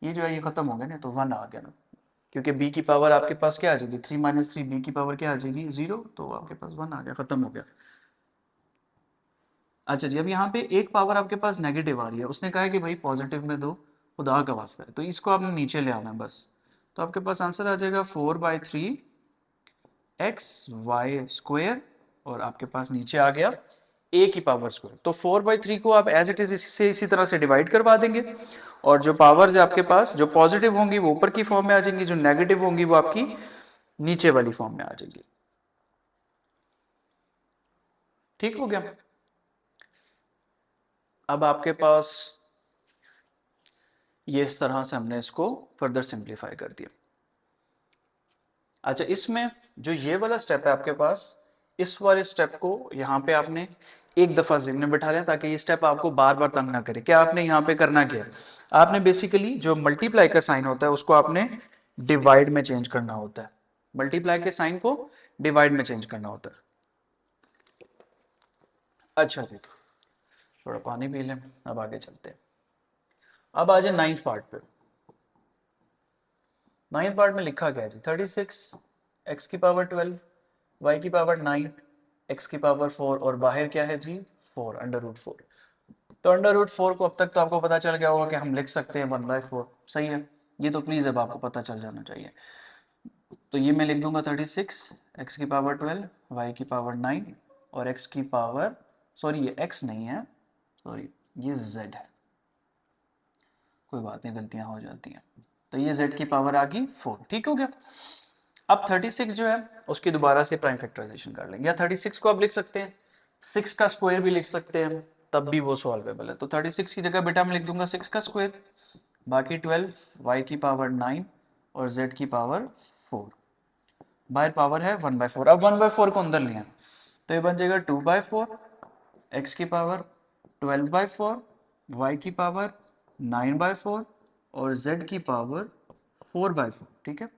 ये जो है ये खत्म हो गया ना, तो 1 आ गया ना, क्योंकि b की पावर आपके पास क्या आ जाएगी 3 -3, b की पावर क्या आ जाएगी 0, तो आपके पास 1 आ गया, खत्म हो गया। अच्छा जी, अब यहाँ पे एक पावर आपके पास नेगेटिव आ रही है, उसने कहा है कि भाई पॉजिटिव में दो, खुदा का वास्ता है, तो इसको आपने नीचे ले आना है बस, तो आपके पास आंसर आ जाएगा 4/3 xy², और आपके पास नीचे आ गया a की पावर स्क्वायर। तो 4/3 को आप एज इट इज इसी तरह से डिवाइड करवा देंगे, और जो पावर्स है आपके पास, जो पॉजिटिव होंगी वो ऊपर की फॉर्म में आ जाएंगी, जो नेगेटिव होंगी वो आपकी नीचे वाली फॉर्म में आ जाएंगी। ठीक हो गया। अब आपके पास ये इस तरह से हमने इसको फर्दर सिंप्लीफाई कर दिया। अच्छा, इसमें जो ये वाला स्टेप है आपके पास, इस वाले स्टेप को यहाँ पे आपने एक दफा ज़हन में बिठा लिया, ताकि ये स्टेप आपको बार बार तंग ना करे। क्या आपने यहाँ पे करना क्या, आपने बेसिकली जो मल्टीप्लाई का साइन होता है उसको आपने डिवाइड में चेंज करना होता है, मल्टीप्लाई के साइन को डिवाइड में चेंज करना होता है। अच्छा जी, थोड़ा पानी पी लें, अब आगे चलते हैं। अब आ जाए 9th पार्ट पे। 9th पार्ट में लिखा गया जी 36 x की पावर 12, y की पावर 9, x की पावर 4 और बाहर क्या है जी 4 √4। तो √4 को अब तक तो आपको पता चल गया होगा कि हम लिख सकते हैं 1/4। सही है, ये तो प्लीज अब आपको पता चल जाना चाहिए। तो ये मैं लिख दूंगा 36, x की पावर 12, y की पावर 9 और x की पावर, सॉरी ये x नहीं है, सॉरी ये z है, कोई बात नहीं, गलतियां हो जाती हैं। तो ये z की पावर आ गई 4। ठीक हो गया। अब 36 जो है उसकी दोबारा से प्राइम फैक्टराइजेशन कर लेंगे, या 36 को आप लिख सकते हैं 6 का स्क्वायर भी लिख सकते हैं, तब भी वो सॉल्वेबल है। तो 36 की जगह बेटा मैं लिख दूंगा 6 का स्क्वायर, बाकी 12, y की पावर 9 और z की पावर 4, बाहर पावर है 1/4। अब 1/4 को अंदर लिया तो ये बन जाएगा 2/4, x की पावर 12/4, y की पावर 9/4 और z की पावर 4/4। ठीक है,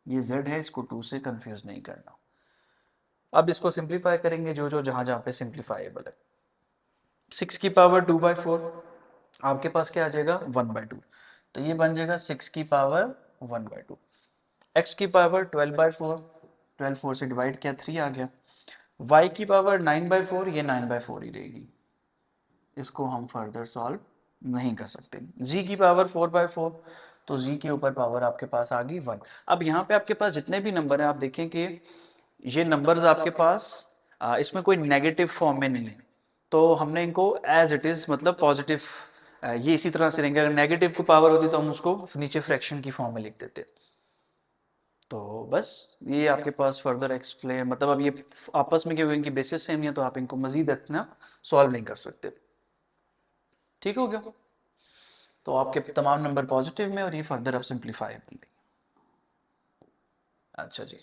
ये z है, इसको 2 से कंफ्यूज नहीं करना। अब इसको सिंप्लीफाई करेंगे जो जो जहां जहां पे सिंप्लीफाइबल है। 6 की पावर 2/4, आपके पास क्या आ जाएगा 1/2, तो ये बन जाएगा 6 की पावर 1/2। x की पावर 12/4, 12 4 से डिवाइड किया 3 आ गया। y की पावर 9/4, ये 9/4 ही रहेगी, इसको हम फर्दर सॉल्व नहीं कर सकते। g की पावर 4/4, तो g के ऊपर पावर आपके पास आ गई 1। अब यहाँ पे आपके पास जितने भी नंबर हैं आप देखें कि ये नंबर्स आपके पास इसमें कोई नेगेटिव फॉर्म में नहीं है, तो हमने इनको एज इट इज मतलब पॉजिटिव ये इसी तरह से रहेंगे। अगर नेगेटिव को पावर होती तो हम उसको नीचे फ्रैक्शन की फॉर्म में लिख देते। तो बस ये आपके पास फर्दर एक्सप्लेन, मतलब अब ये आपस में क्योंकि इनकी बेसिस सेम है तो आप इनको मजीद इतना सॉल्व नहीं कर सकते। ठीक हो गया, तो आपके तमाम नंबर पॉजिटिव में और ये फर्दर अब सिंप्लीफाई बन गई। अच्छा जी,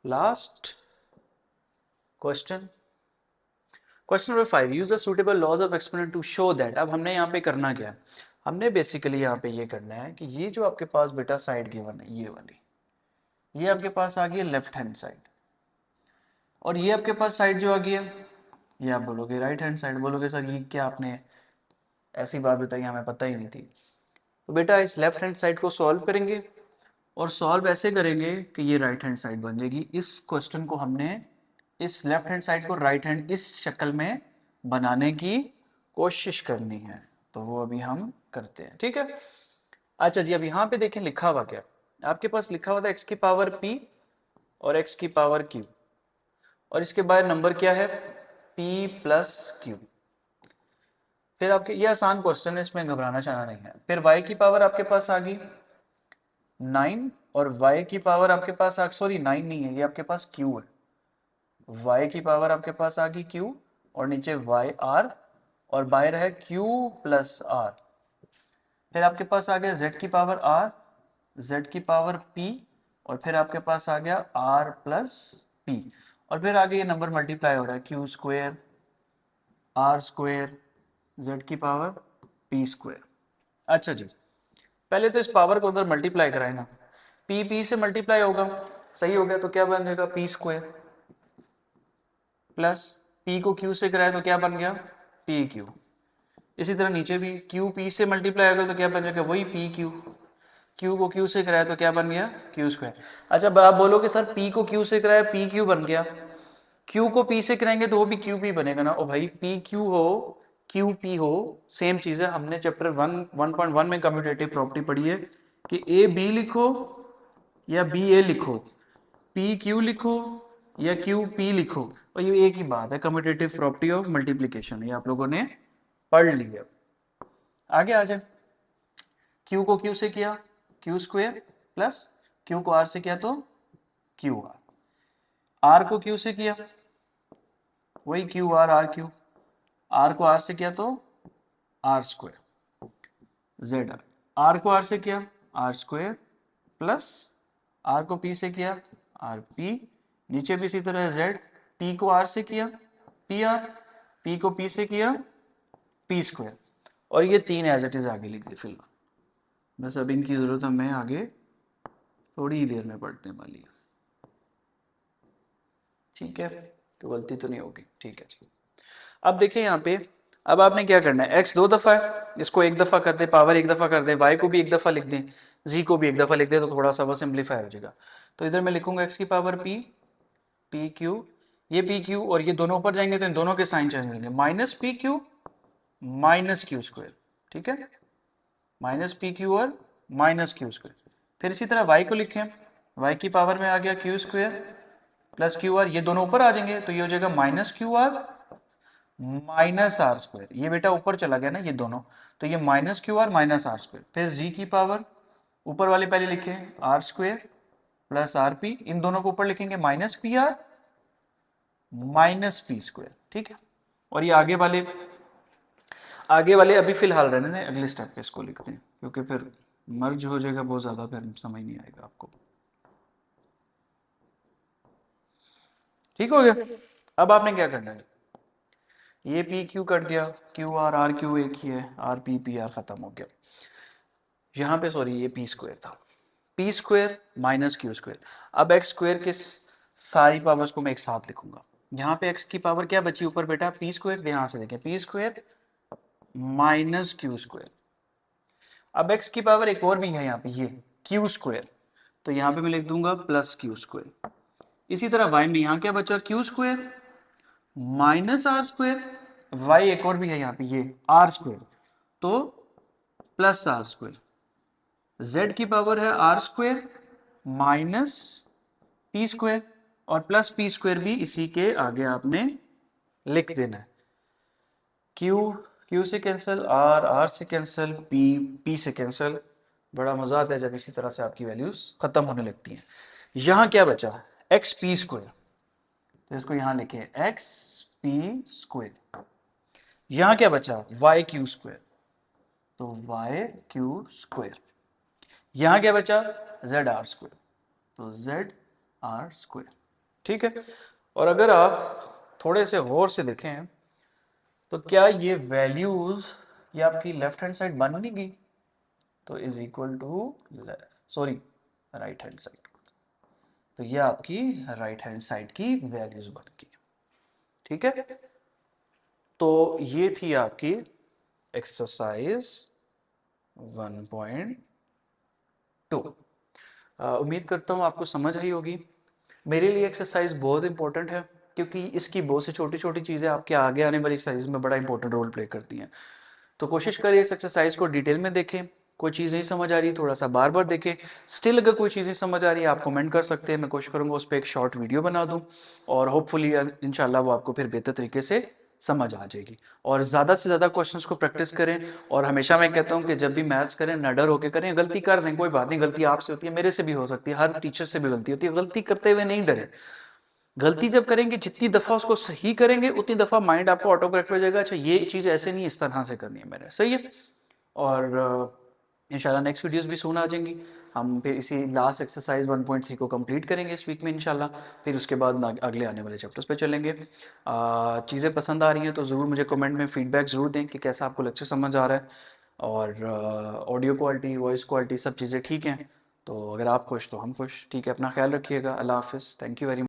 last question, question number 5, use the suitable laws of experiment to show that. अब हमने यहाँ पे करना क्या है, हमने बेसिकली यहाँ पे ये करना है कि ये जो आपके पास बेटा साइड गिवन है ये वाली, ये आपके पास आ गई है लेफ्ट हैंड साइड, और ये आपके पास साइड जो आ गई है ये आप बोलोगे राइट हैंड साइड। बोलोगे सर ये क्या आपने ऐसी बात बताई, हमें पता ही नहीं थी। तो बेटा इस लेफ्ट हैंड साइड को सॉल्व करेंगे और सॉल्व ऐसे करेंगे कि ये राइट हैंड साइड बन जाएगी। इस क्वेश्चन को हमने इस लेफ्ट हैंड साइड को राइट हैंड इस शक्ल में बनाने की कोशिश करनी है, तो वो अभी हम करते हैं। ठीक है, अच्छा जी, अब यहाँ पे देखें लिखा हुआ क्या, आपके पास लिखा हुआ था x की पावर p और x की पावर q, और इसके बाद नंबर क्या है p प्लस q। फिर आपके ये आसान क्वेश्चन है, इसमें घबराना चाहना नहीं है। फिर y की पावर आपके पास आ गई 9 और y की पावर आपके पास सॉरी 9 नहीं है, ये आपके पास q है। y की पावर आपके पास आ गई q और नीचे y r और बाहर है q प्लस r। फिर आपके पास आ गया z की पावर r, z की पावर p और फिर आपके पास आ गया r प्लस p, और फिर आगे ये नंबर मल्टीप्लाई हो रहा है q square r square z की पावर p स्क्वायर। अच्छा जी, पहले तो इस पावर को उधर मल्टीप्लाई कराए ना, p p से मल्टीप्लाई होगा, सही हो गया, तो क्या बन जाएगा p स्क्वायर प्लस p को q से कराए तो क्या बन गया p q। इसी तरह नीचे भी q p से मल्टीप्लाई होगा तो क्या बन जाएगा वही p q, q को q से कराया तो क्या बन गया q स्क्वायर। अच्छा आप बोलोगे सर p को q से कराया p q बन गया, q को p से कराएंगे तो वो भी q p बनेगा ना। ओ भाई p q हो q p हो सेम चीज है, हमने चैप्टर 1.1 में कम्यूटेटिव प्रॉपर्टी पढ़ी है कि a b लिखो या b a लिखो, p q लिखो या q p लिखो, और ये एक ही बात है, कम्यूटेटिव प्रॉपर्टी ऑफ मल्टीप्लिकेशन, ये आप लोगों ने पढ़ लिया। आगे आ जाए, q को q से किया q स्क्वायर प्लस q को r से किया तो q r को q से किया वही q r r q, r को r से किया तो r स्क्वायर z r को r से किया r स्क्वायर प्लस r को p से किया r p, नीचे भी इसी तरह z p को r से किया p r, p को p से किया p स्क्वायर, और ये तीन एज इट इज आगे लिख दी फिलहाल, बस अब इनकी जरूरत हमें आगे थोड़ी ही देर में पढ़ने वाली है। ठीक है, तो गलती तो नहीं होगी। ठीक है जी, अब देखिए यहाँ पे, अब आपने क्या करना है, x 2 दफा है, इसको एक दफा कर दे, पावर एक दफा कर दे, y को भी एक दफा लिख दें, z को भी एक दफा लिख दे, तो थोड़ा सा वो सिंप्लीफाई हो जाएगा। तो इधर मैं लिखूंगा x की पावर p, पी क्यू, ये पी क्यू और ये दोनों ऊपर जाएंगे तो इन दोनों के साइन चेंज होंगे, minus P Q minus Q square, ठीक है, माइनस पी क्यू और माइनस क्यू स्क्वायर। फिर इसी तरह y को लिखें, y की पावर में आ गया Q square plus Q R, ये दोनों ऊपर आ जाएंगे तो ये हो जाएगा minus Q R minus R square, ये बेटा ऊपर चला गया ना ये दोनों, तो ये minus Q R minus R square. फिर g की पावर ऊपर वाले पहले लिखे R square plus R P, इन दोनों को ऊपर लिखेंगे minus P R minus P square, ठीक है। और ये आगे वाले अभी फिलहाल रहने दें, अगले स्टेप पे इसको लिखते हैं क्योंकि फिर मर्ज हो जाएगा बहुत ज्यादा, फिर समझ नहीं आएगा आपको। ठीक हो गया। अब आपने क्या करना है, ये पी क्यू कट गया, क्यू आर आर क्यू एक ही है, आर पी पी आर खत्म हो गया। यहाँ पे सॉरी ये पी स्क्वायर था, P square minus Q square. अब एक्स स्क्वायर के सारी पावर्स को मैं एक साथ लिखूंगा। यहाँ पे एक्स की पावर क्या बची ऊपर बेटा, पी स्क्वायर, ध्यान से देखें, P square minus Q square. अब एक्स की पावर एक और भी है यहाँ पे, ये क्यू स्क्वायर, तो यहाँ पे मैं लिख दूंगा प्लस क्यू स्क्वायर। इसी तरह वाई में यहाँ क्या बचा, Q square minus R square, Y एक और भी है यहाँ पे ये आर स्क्वायर, तो प्लस आर स्क्वायर। z की पावर है R square minus P square और प्लस पी स्क्वायर भी इसी के आगे आपने लिख देना है। क्यू से कैंसिल, आर से कैंसिल, पी से कैंसिल। बड़ा मजा आता है जब इसी तरह से आपकी वैल्यूज खत्म होने लगती हैं। यहां क्या बचा, एक्स पी स्क्वायर, तो इसको यहां लिखे एक्स पी स्क्वायर। यहां क्या बचा, वाई क्यू स्क्वायर, तो वाई क्यू स्क्वायर। यहां क्या बचा, जेड आर स्क्वायर, तो जेड आर स्क्वायर, ठीक है। और अगर आप थोड़े से गौर से देखें तो क्या ये वैल्यूज ये आपकी लेफ्ट हैंड साइड बन नहीं गई, तो is equal to sorry right hand side, तो ये आपकी राइट हैंड साइड की वैल्यूज बन गई, ठीक है। तो ये थी आपकी एक्सरसाइज 1.2। उम्मीद करता हूँ आपको समझ आई होगी। मेरे लिए एक्सरसाइज बहुत इंपॉर्टेंट है क्योंकि इसकी बहुत सी छोटी छोटी चीज़ें आपके आगे आने वाली एक्सरसाइज में बड़ा इंपॉर्टेंट रोल प्ले करती हैं। तो कोशिश करिए इस एक्सरसाइज को डिटेल में देखें, कोई चीज़ नहीं समझ आ रही थोड़ा सा बार बार देखें, स्टिल अगर कोई चीज़ें समझ आ रही है आप कमेंट कर सकते हैं, मैं कोशिश करूँगा उस पर एक शॉर्ट वीडियो बना दूँ और होपफुली इंशाल्लाह वो आपको फिर बेहतर तरीके से समझ आ जाएगी। और ज़्यादा से ज़्यादा क्वेश्चंस को प्रैक्टिस करें। और हमेशा मैं कहता हूँ कि जब भी मैथ्स करें ना डर होके करें, गलती कर दें कोई बात नहीं, गलती आपसे होती है, मेरे से भी हो सकती है, हर टीचर से भी गलती होती है, गलती करते हुए नहीं डरे। गलती जब करेंगे जितनी दफा उसको सही करेंगे उतनी दफा माइंड आपको ऑटो करेक्ट हो जाएगा, अच्छा ये चीज़ ऐसे नहीं इस तरह से करनी है मैंने, सही है। और इंशाल्लाह नेक्स्ट वीडियोस भी सुन आ जाएंगी। हम फिर इसी लास्ट एक्सरसाइज 1.3 को कंप्लीट करेंगे इस वीक में इंशाल्लाह, फिर उसके बाद अगले आने वाले चैप्टर्स पे चलेंगे। चीज़ें पसंद आ रही हैं तो ज़रूर मुझे कमेंट में फीडबैक ज़रूर दें कि कैसा आपको लेक्चर समझ आ रहा है, और ऑडियो क्वालिटी वॉइस क्वालिटी सब चीज़ें ठीक हैं। तो अगर आप खुश तो हम खुश, ठीक है। अपना ख्याल रखिएगा, अल्लाह हाफिज़, थैंक यू वेरी मच।